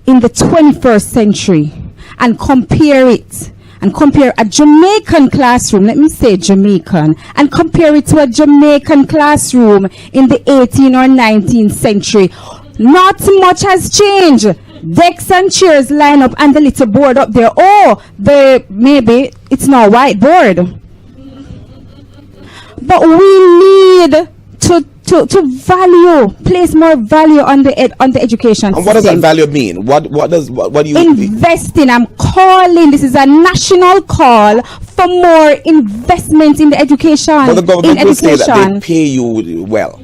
Speaker 14: in the 21st century and compare it, and compare a Jamaican classroom, let me say Jamaican, and compare it to a Jamaican classroom in the 18th or 19th century, not much has changed. Desks and chairs line up and the little board up there, maybe it's not whiteboard. But we need to place more value on the education system.
Speaker 3: And what does that value mean? What do you
Speaker 14: investing? I'm calling. This is a national call for more investment in the education.
Speaker 3: Well, the government will say that they pay you well.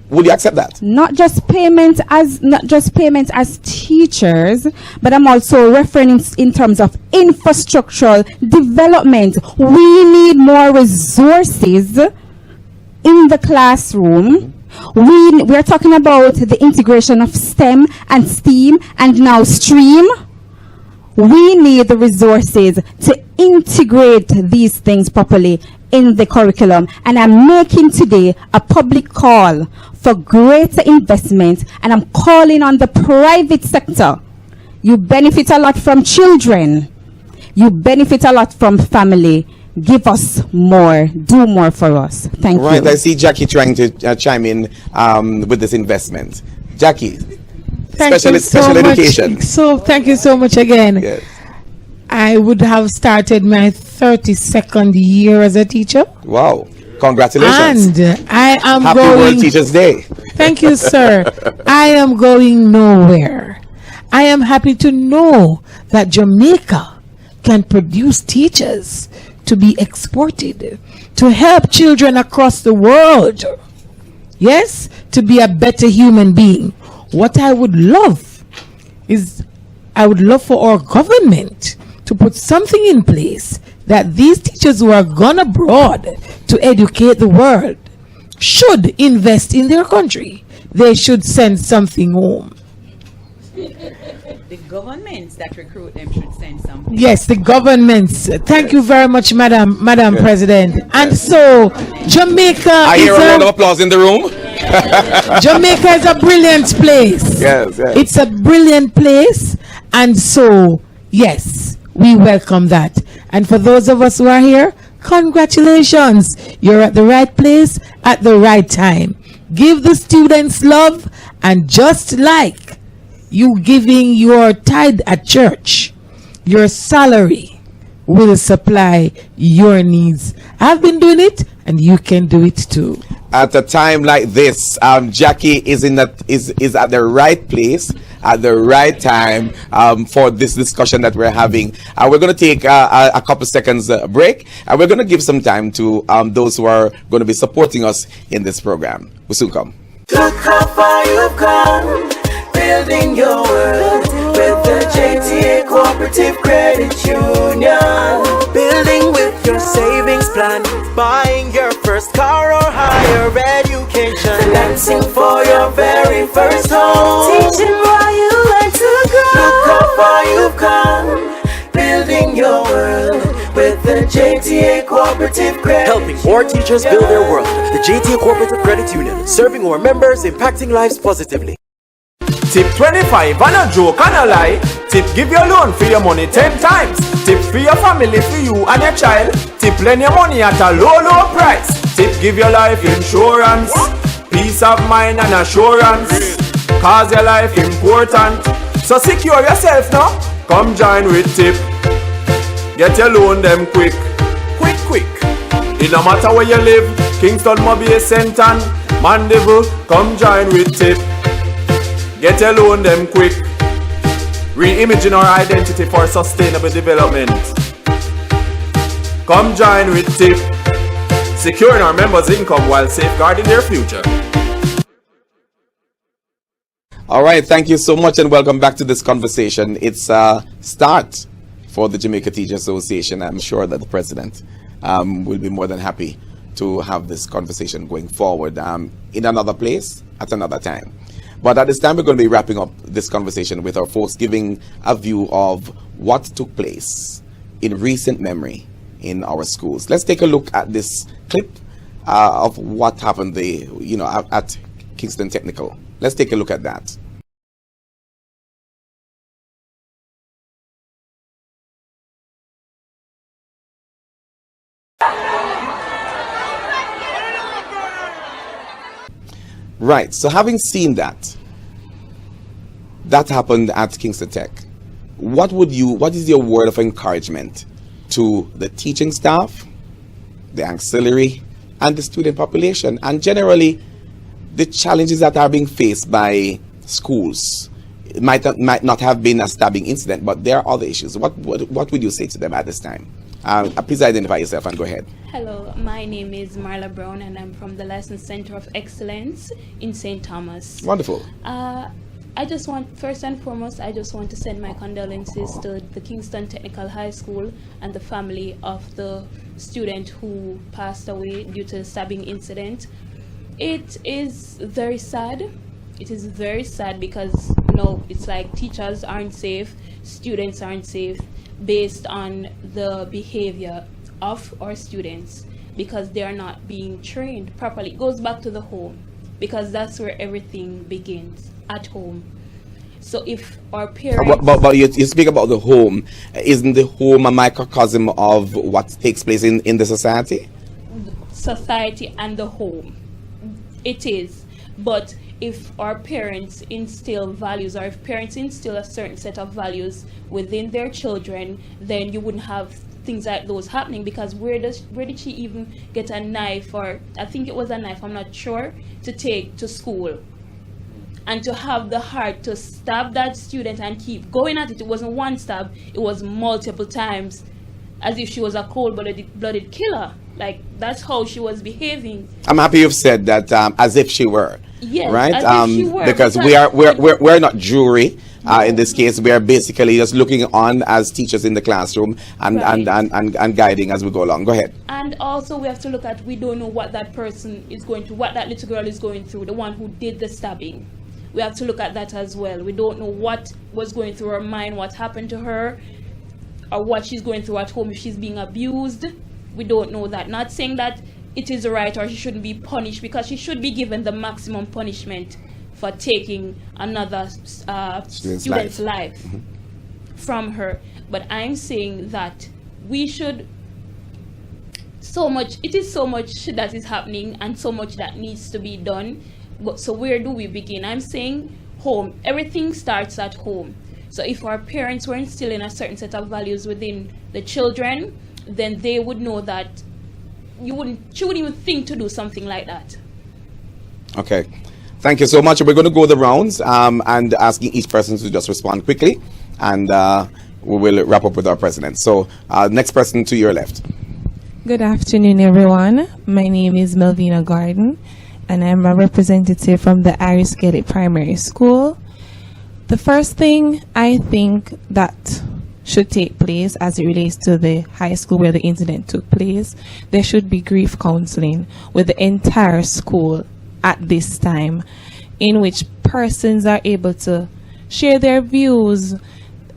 Speaker 3: Would you accept that? Not just payment as teachers, but I'm also referring in terms of infrastructural development. We need more resources in the classroom. We are talking about the integration of STEM and STEAM and now STREAM. We need the resources to integrate these things properly in the curriculum, and I'm making today a public call for greater investment, and I'm calling on the private sector. You benefit a lot from children. You benefit a lot from family. Give us more. Do more for us. Thank you. Right, I see Jackie trying to chime in with this investment. Jackie, special education.
Speaker 12: So thank you so much again.
Speaker 3: Yes.
Speaker 12: I would have started my 32nd year as a teacher.
Speaker 3: Wow. Congratulations.
Speaker 12: And I am
Speaker 3: Happy World Teachers Day.
Speaker 12: Thank you, sir. I am going nowhere. I am happy to know that Jamaica can produce teachers to be exported, to help children across the world. Yes, to be a better human being. What I would love is, I would love for our government to put something in place that these teachers who are gone abroad to educate the world should invest in their country. They should send something home.
Speaker 2: The governments that recruit them should send something.
Speaker 12: Yes, the governments. Thank you very much, Madam President. And so, Jamaica
Speaker 3: I hear a round of applause in the room.
Speaker 12: Jamaica is a brilliant place.
Speaker 3: Yes, yes.
Speaker 12: It's a brilliant place. And so, yes, we welcome that. And for those of us who are here, congratulations. You're at the right place at the right time. Give the students love, and just like you giving your tithe at church, your salary will supply your needs. I've been doing it, and you can do it too.
Speaker 3: At a time like this, Jackie is at the right place at the right time for this discussion that we're having. We're going to take a couple seconds break, and we're going to give some time to those who are going to be supporting us in this program. We'll soon come.
Speaker 15: Look how far you've come. building your world with the JTA Cooperative Credit Union. Building with your savings plan, buying your first car or higher education, financing for your very first home, teaching while you learn to grow. Look how far you've come, building your world with the JTA Cooperative Credit Helping more teachers build their world. The JTA Cooperative Credit Union, serving our members, impacting lives positively.
Speaker 16: Tip 25, and a joke and a lie. Tip give your loan for your money 10 times. Tip for your family, for you and your child. Tip lend your money at a low price. Tip give your life insurance, peace of mind and assurance, cause your life important. So secure yourself now, come join with Tip. Get your loan them quick. It no matter where you live, Kingston, Mobile, Senton, Mandeville, come join with Tip. Get your loan them quick. Re-imaging our identity for sustainable development. Come join with Tip. Securing our members' income while safeguarding their future.
Speaker 3: All right, thank you so much and welcome back to this conversation. It's a start for the Jamaica Teachers Association. I'm sure that the president will be more than happy to have this conversation going forward in another place at another time. But at this time, we're going to be wrapping up this conversation with our folks giving a view of what took place in recent memory in our schools. Let's take a look at this clip of what happened at Kingston Technical. Let's take a look at that. Right, so having seen that happened at Kingston Tech, what is your word of encouragement to the teaching staff, the auxiliary, and the student population, and generally the challenges that are being faced by schools? It might not have been a stabbing incident, but there are other issues. What would you say to them at this time? Please identify yourself and go ahead.
Speaker 17: Hello, my name is Marla Brown and I'm from the License Center of Excellence in St. Thomas.
Speaker 3: Wonderful.
Speaker 17: First and foremost, I just want to send my condolences to the Kingston Technical High School and the family of the student who passed away due to the stabbing incident. It is very sad. It is very sad because, it's like teachers aren't safe, students aren't safe, based on the behavior of our students because they are not being trained properly. It goes back to the home because that's where everything begins, at home. So if our parents...
Speaker 3: But you speak about the home. Isn't the home a microcosm of what takes place in the society?
Speaker 17: Society and the home. It is. But if our parents instill values, or if parents instill a certain set of values within their children, then you wouldn't have things like those happening. Because where did she even get a knife, or I think it was a knife, I'm not sure, to take to school? And to have the heart to stab that student and keep going at it. It wasn't one stab, it was multiple times, as if she was a cold-blooded killer. Like, that's how she was behaving.
Speaker 3: I'm happy you've said that, as if she were.
Speaker 17: Yes,
Speaker 3: right?
Speaker 17: As if she were,
Speaker 3: because we're not jury. In this case, we are basically just looking on as teachers in the classroom and guiding as we go along. Go ahead.
Speaker 17: And also we have to look at, we don't know what that person is going through, what that little girl is going through, the one who did the stabbing. We have to look at that as well. We don't know what was going through her mind, what happened to her, or what she's going through at home, if she's being abused. We don't know that. Not saying that it is right or she shouldn't be punished, because she should be given the maximum punishment for taking another student's life from her. But I'm saying that we should, it is so much that is happening and so much that needs to be done. But so where do we begin? I'm saying home. Everything starts at home. So if our parents were instilling a certain set of values within the children, then they would know that she wouldn't even think to do something like that.
Speaker 3: Okay. Thank you so much. We're going to go the rounds and asking each person to just respond quickly, and we will wrap up with our president. So next person to your left.
Speaker 18: Good afternoon, everyone. My name is Melvina Garden, and I'm a representative from the Iris Gaelic Primary School. The first thing I think that should take place as it relates to the high school where the incident took place, there should be grief counseling with the entire school at this time, in which persons are able to share their views,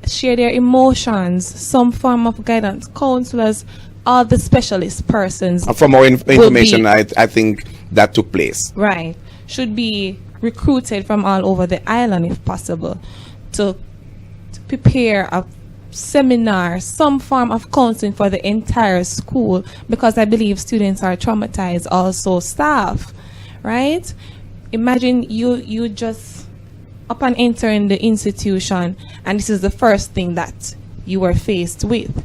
Speaker 18: share their emotions, some form of guidance, counselors, all the specialist persons.
Speaker 3: From more information, I think that took place.
Speaker 18: Right. Should be recruited from all over the island if possible to prepare a seminar, some form of counseling for the entire school, because I believe students are traumatized, also staff, right? Imagine you just upon entering the institution and this is the first thing that you were faced with.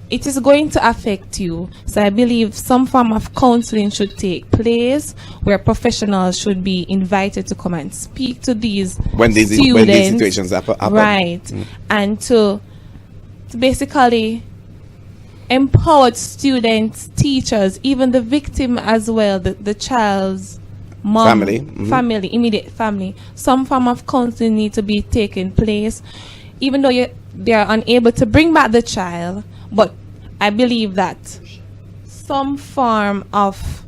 Speaker 18: It is going to affect you. So I believe some form of counseling should take place where professionals should be invited to come and speak to these
Speaker 3: when these situations happen.
Speaker 18: Right. And to basically empower students, teachers, even the victim as well, the child's mom, family, immediate family. Some form of counseling need to be taking place, even though they are unable to bring back the child. But I believe that some form of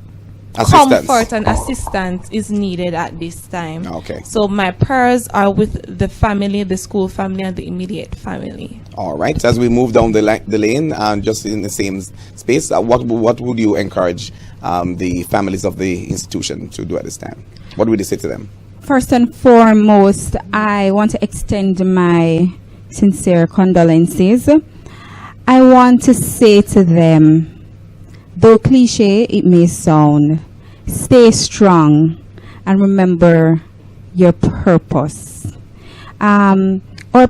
Speaker 18: comfort and assistance is needed at this time.
Speaker 3: Okay.
Speaker 18: So my prayers are with the family, the school family, and the immediate family.
Speaker 3: All right. As we move down the lane, just in the same space, what would you encourage the families of the institution to do at this time? What would you say to them?
Speaker 14: First and foremost, I want to extend my sincere condolences. I want to say to them, though cliche it may sound, stay strong and remember your purpose. Our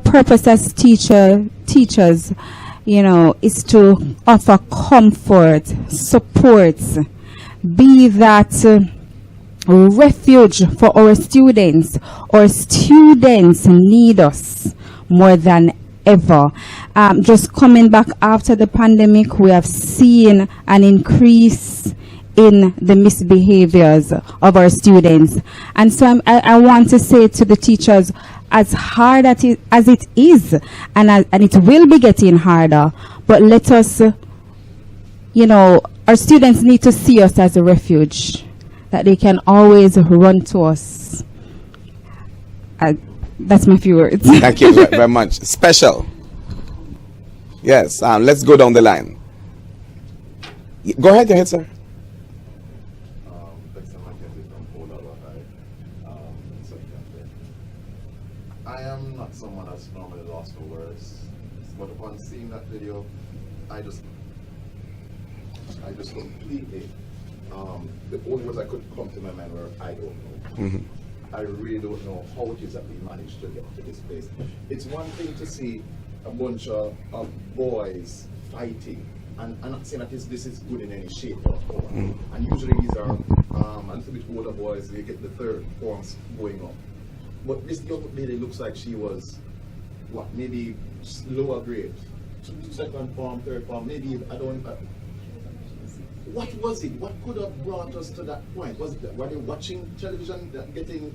Speaker 14: purpose as teachers, is to offer comfort, support, be that refuge for our students. Our students need us more than ever. Just coming back after the pandemic, we have seen an increase in the misbehaviors of our students. And so I want to say to the teachers, as hard as it is, and it will be getting harder, but let us, our students need to see us as a refuge, that they can always run to us. That's my few words.
Speaker 3: Thank you very much. Special. Yes, let's go down the line. Go ahead, sir.
Speaker 8: I am not someone that's normally lost for words, but upon seeing that video, I just completely, the only words I could come to my mind were, I don't know. I really don't know how it is that we managed to get to this place. It's one thing to see a bunch of boys fighting, and I'm not saying that this is good in any shape or form. And usually these are a little bit older boys, they get the third forms going up. But this young lady looks like she was, maybe lower grade, second form, third form, maybe, what was it? What could have brought us to that point? Were they watching television, getting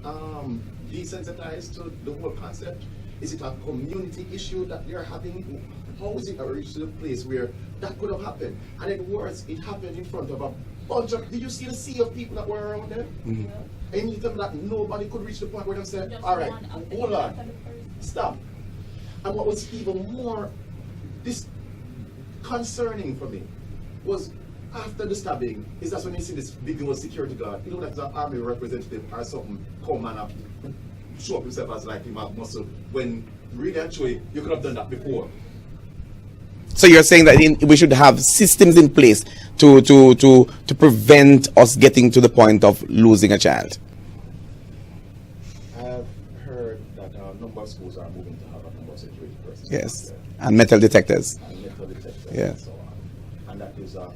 Speaker 8: desensitized to the whole concept? Is it a community issue that they're having? How is it reached to the place where that could have happened? And then worse, it happened in front of a bunch of, did you see the sea of people that were around there? And you tell me that nobody could reach the point where they said, all right, hold on, stop. And what was even more concerning for me was after the stabbing, is that's when you see this big old security guard. You know, like an army representative or something come and show up himself as like him have muscle, when really actually you could have done that before.
Speaker 3: So you're saying that we should have systems in place to prevent us getting to the point of losing a child?
Speaker 8: I've heard that a number of schools are moving to have a number of security persons.
Speaker 3: Yes, and metal detectors.
Speaker 8: Yes. And that is a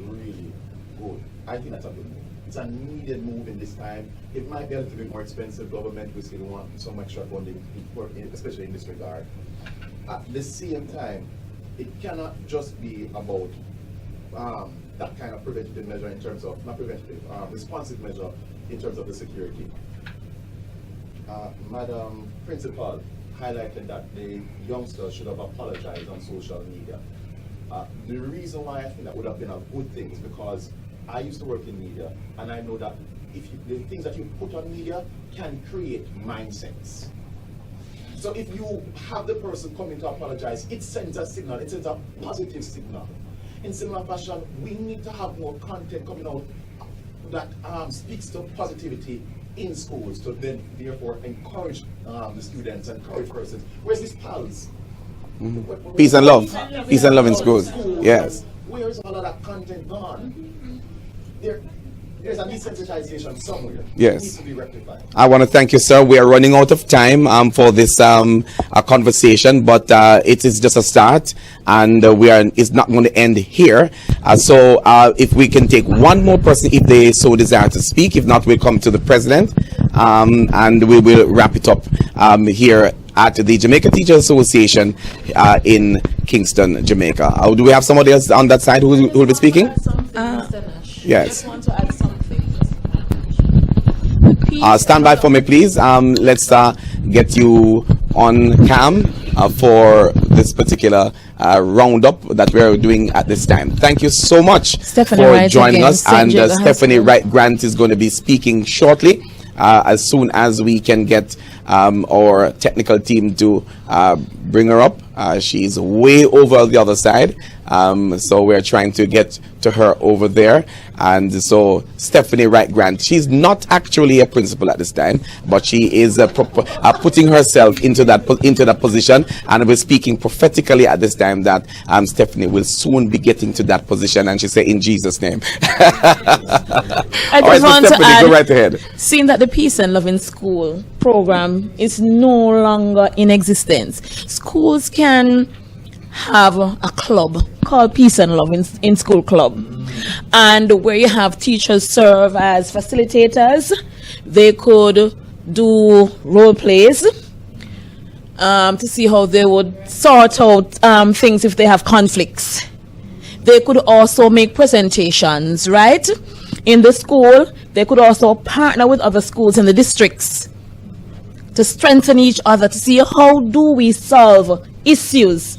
Speaker 8: really good, I think that's a good move. It's a needed move in this time. It might be a little bit more expensive. Government, we still want some extra funding, especially in this regard. At the same time, it cannot just be about that kind of preventative measure in terms of, not preventative, responsive measure in terms of the security. Madam Principal,
Speaker 19: highlighted that the youngsters should have apologized on social media. The reason why I think that would have been a good thing is because I used to work in media, and I know that the things that you put on media can create mindsets. So if you have the person coming to apologize, it sends a signal, it sends a positive signal. In similar fashion, we need to have more content coming out that speaks to positivity in schools to then therefore encourage the students, encourage persons. Where's these pals?
Speaker 3: Peace and love. Peace and love in schools. Yes.
Speaker 19: Where is all of that content gone? There's a desensitization somewhere.
Speaker 3: Yes.
Speaker 19: It needs to be rectified.
Speaker 3: I want to thank you, sir. We are running out of time for this conversation, but it is just a start, and it's not going to end here. So if we can take one more person, if they so desire to speak. If not, we'll come to the president, and we will wrap it up here at the Jamaica Teachers Association in Kingston, Jamaica. Do we have somebody else on that side who will be speaking? Yes. Stand by for me, please. Let's get you on cam for this particular roundup that we're doing at this time. Thank you so much for joining us. And Stephanie Wright Grant is going to be speaking shortly, as soon as we can get our technical team to bring her up. She's way over the other side, so we're trying to get to her over there. And so Stephanie Wright Grant, she's not actually a principal at this time, but she is putting herself into that position, and we're speaking prophetically at this time that Stephanie will soon be getting to that position, and she said, in Jesus' name.
Speaker 11: I just want to add,
Speaker 3: go right ahead.
Speaker 11: Seeing that the Peace and Love in School program is no longer in existence, schools can have a club called Peace and Love in School Club, and where you have teachers serve as facilitators. They could do role plays to see how they would sort out things if they have conflicts. They could also make presentations, right? In the school, they could also partner with other schools in the districts to strengthen each other, to see how do we solve issues.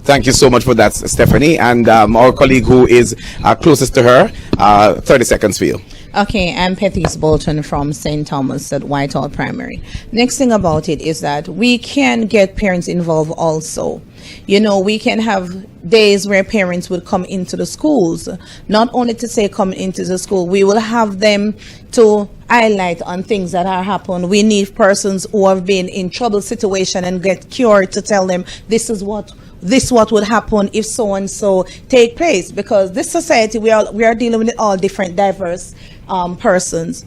Speaker 3: Thank you so much for that, Stephanie. And our colleague who is closest to her, 30 seconds for you.
Speaker 6: Okay, I'm Patrice Bolton from St. Thomas at Whitehall Primary. Next thing about it is that we can get parents involved also. You know, we can have days where parents would come into the schools, not only to say come into the school, we will have them to highlight on things that are happened. We need persons who have been in trouble situation and get cured to tell them this what would happen if so and so take place, because this society we are dealing with all different diverse persons.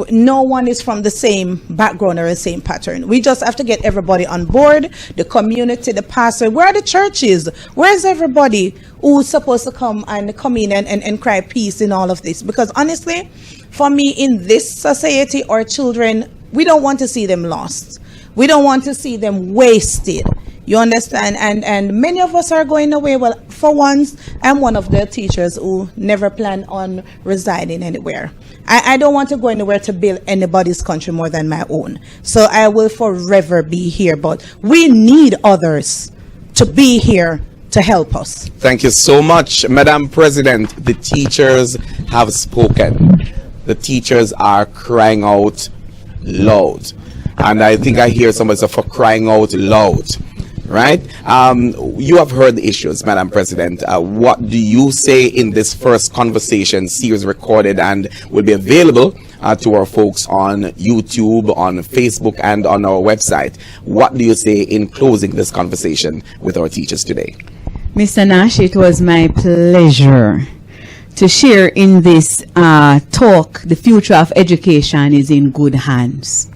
Speaker 6: No one is from the same background or the same pattern. We just have to get everybody on board, the community, the pastor. Where are the churches? Where's everybody who's supposed to come in and cry peace in all of this? Because honestly, for me, in this society, our children, we don't want to see them lost. We don't want to see them wasted. You understand? And many of us are going away. Well, for once, I'm one of the teachers who never plan on residing anywhere. I don't want to go anywhere to build anybody's country more than my own. So I will forever be here. But we need others to be here to help us.
Speaker 3: Thank you so much, Madam President. The teachers have spoken. The teachers are crying out loud. And I think I hear somebody say for crying out loud. Right? You have heard the issues, Madam President. What do you say in this first conversation series recorded and will be available to our folks on YouTube, on Facebook, and on our website? What do you say in closing this conversation with our teachers today?
Speaker 2: Mr. Nash, it was my pleasure to share in this talk. The future of education is in good hands.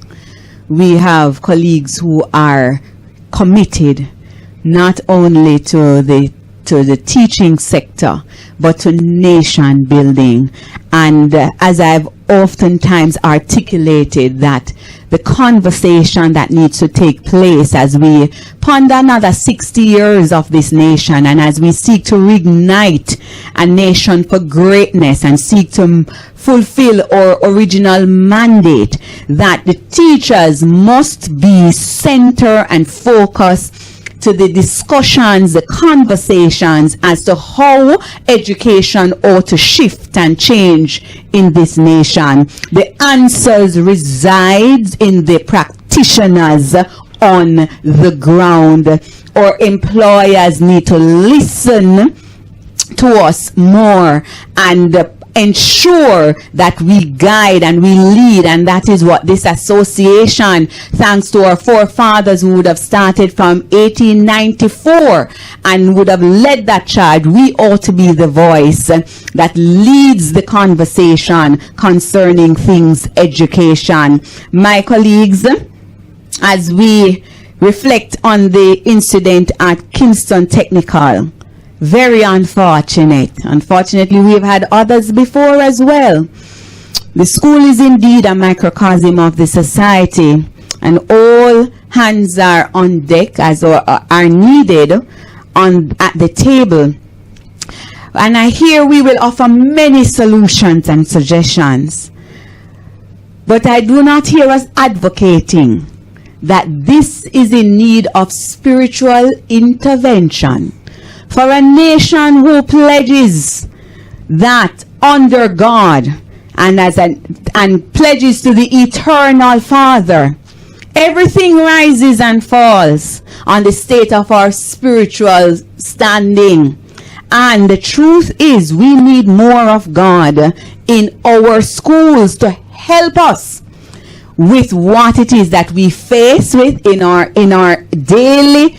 Speaker 2: We have colleagues who are committed not only to the teaching sector but to nation building, and as I've oftentimes articulated that the conversation that needs to take place as we ponder another 60 years of this nation, and as we seek to reignite a nation for greatness and seek to fulfill our original mandate, that the teachers must be center and focus to the discussions, the conversations as to how education ought to shift and change in this nation. The answers reside in the practitioners on the ground. Our employers need to listen to us more and ensure that we guide and we lead, and that is what this association, thanks to our forefathers who would have started from 1894 and would have led that charge, we ought to be the voice that leads the conversation concerning things education. My colleagues, as we reflect on the incident at Kingston Technical, very unfortunate. Unfortunately, we've had others before as well. The school is indeed a microcosm of the society, and all hands are on deck as are needed at the table. And I hear we will offer many solutions and suggestions, but I do not hear us advocating that this is in need of spiritual intervention. For a nation who pledges that under God and pledges to the eternal Father, everything rises and falls on the state of our spiritual standing. And the truth is, we need more of God in our schools to help us with what it is that we face with in our daily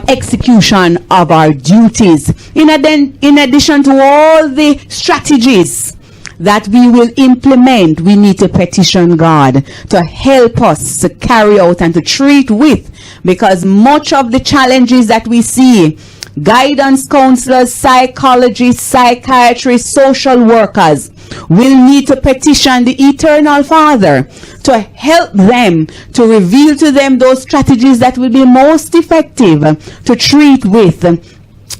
Speaker 2: execution of our duties. In addition to all the strategies that we will implement, we need to petition God to help us to carry out and to treat with, because much of the challenges that we see, guidance counselors, psychologists, psychiatrists, social workers will need to petition the eternal Father to help them, to reveal to them those strategies that will be most effective to treat with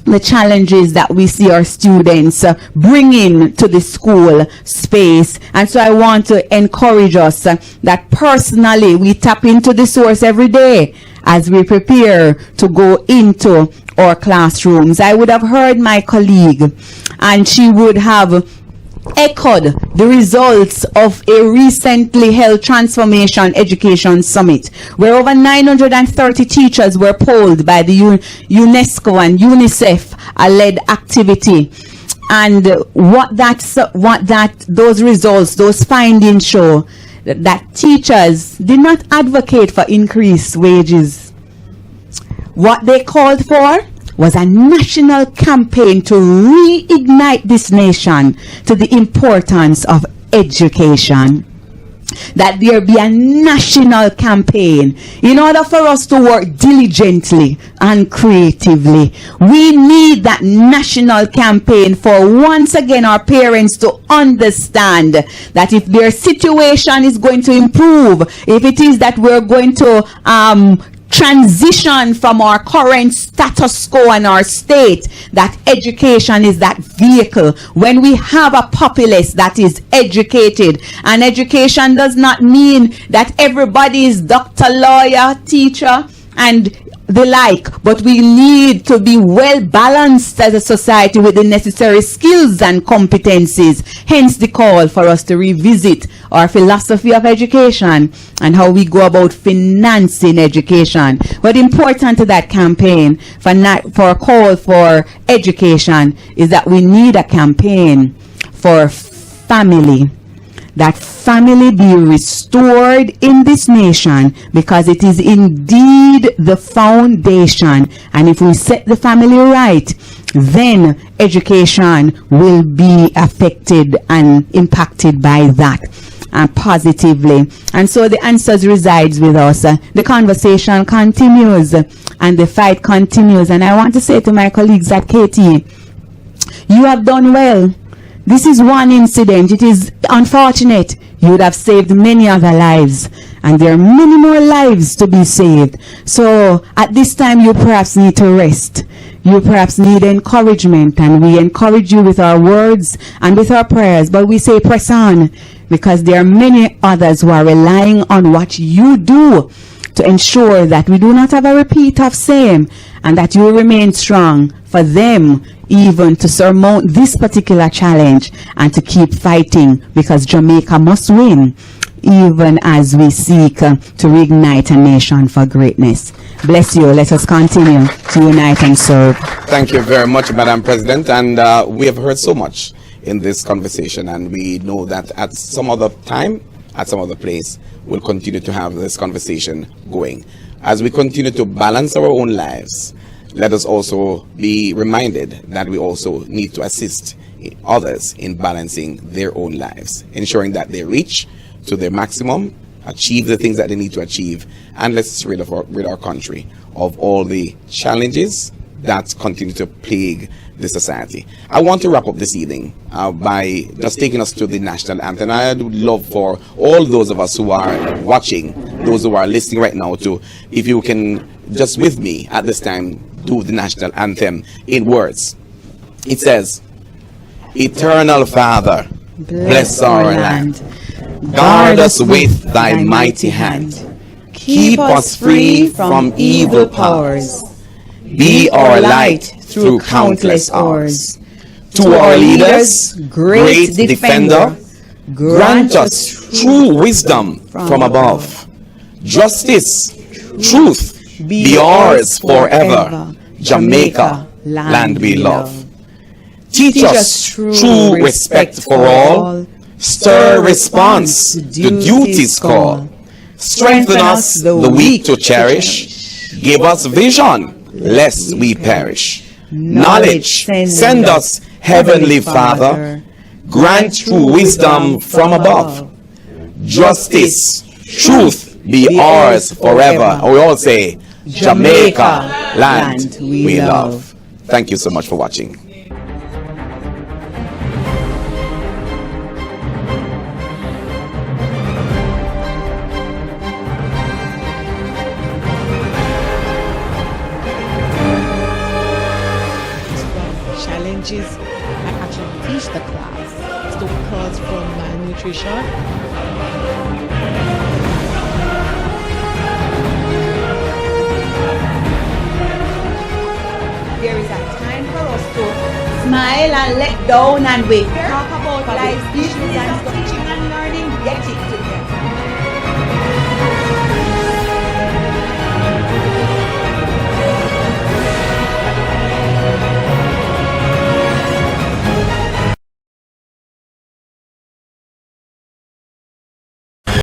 Speaker 2: the challenges that we see our students bringing to the school space. And so I want to encourage us that personally we tap into the source every day as we prepare to go into our classrooms. I would have heard my colleague, and she would have echoed the results of a recently held Transformation Education Summit, where over 930 teachers were polled by the UNESCO and UNICEF-led activity. And those results, those findings show that teachers did not advocate for increased wages. What they called for was a national campaign to reignite this nation to the importance of education. That there be a national campaign in order for us to work diligently and creatively. We need that national campaign for once again our parents to understand that if their situation is going to improve, if it is that we're going to transition from our current status quo and our state, that education is that vehicle. When we have a populace that is educated, and education does not mean that everybody is doctor, lawyer, teacher, and the like, but we need to be well balanced as a society with the necessary skills and competencies. Hence the call for us to revisit our philosophy of education and how we go about financing education. But important to that campaign for a call for education is that we need a campaign for family. That family be restored in this nation, because it is indeed the foundation. And if we set the family right, then education will be affected and impacted by that positively. And so the answers resides with us. The conversation continues and the fight continues. And I want to say to my colleagues at KT, you have done well This is one incident. It is unfortunate. You would have saved many other lives. And there are many more lives to be saved. So at this time, you perhaps need to rest. You perhaps need encouragement. And we encourage you with our words and with our prayers. But we say press on, because there are many others who are relying on what you do to ensure that we do not have a repeat of same, and that you remain strong for them even to surmount this particular challenge and to keep fighting, because Jamaica must win, even as we seek to reignite a nation for greatness. Bless you. Let us continue to unite and serve.
Speaker 3: Thank you very much, Madam President. And we have heard so much in this conversation, and we know that at some other time, at some other place, we'll continue to have this conversation going. As we continue to balance our own lives, let us also be reminded that we also need to assist others in balancing their own lives, ensuring that they reach to their maximum, achieve the things that they need to achieve, and let's rid our country of all the challenges that continue to plague the society. I want to wrap up this evening by just taking us to the National Anthem. I would love for all those of us who are watching, those who are listening right now, to, if you can just with me at this time, do the National Anthem in words. It says, Eternal Father, bless our land. Guard us with thy mighty hand. Keep us free from evil powers. Be our light through countless hours. To our leaders, great defender, grant us true wisdom from above. Justice, truth be ours forever. Jamaica, land we love. Teach us true respect for all. Stir response to duty's call. Strengthen us the weak to cherish. Give us vision, lest we perish. Knowledge, send us, Heavenly Father. Grant true wisdom from above. Justice, truth be ours forever. We all say, Jamaica, land we love. Thank you so much for watching.
Speaker 1: Challenges I actually teach the class. It's the cause from malnutrition.
Speaker 2: There is a time for us to smile and let down and wait. Talk about life's issues.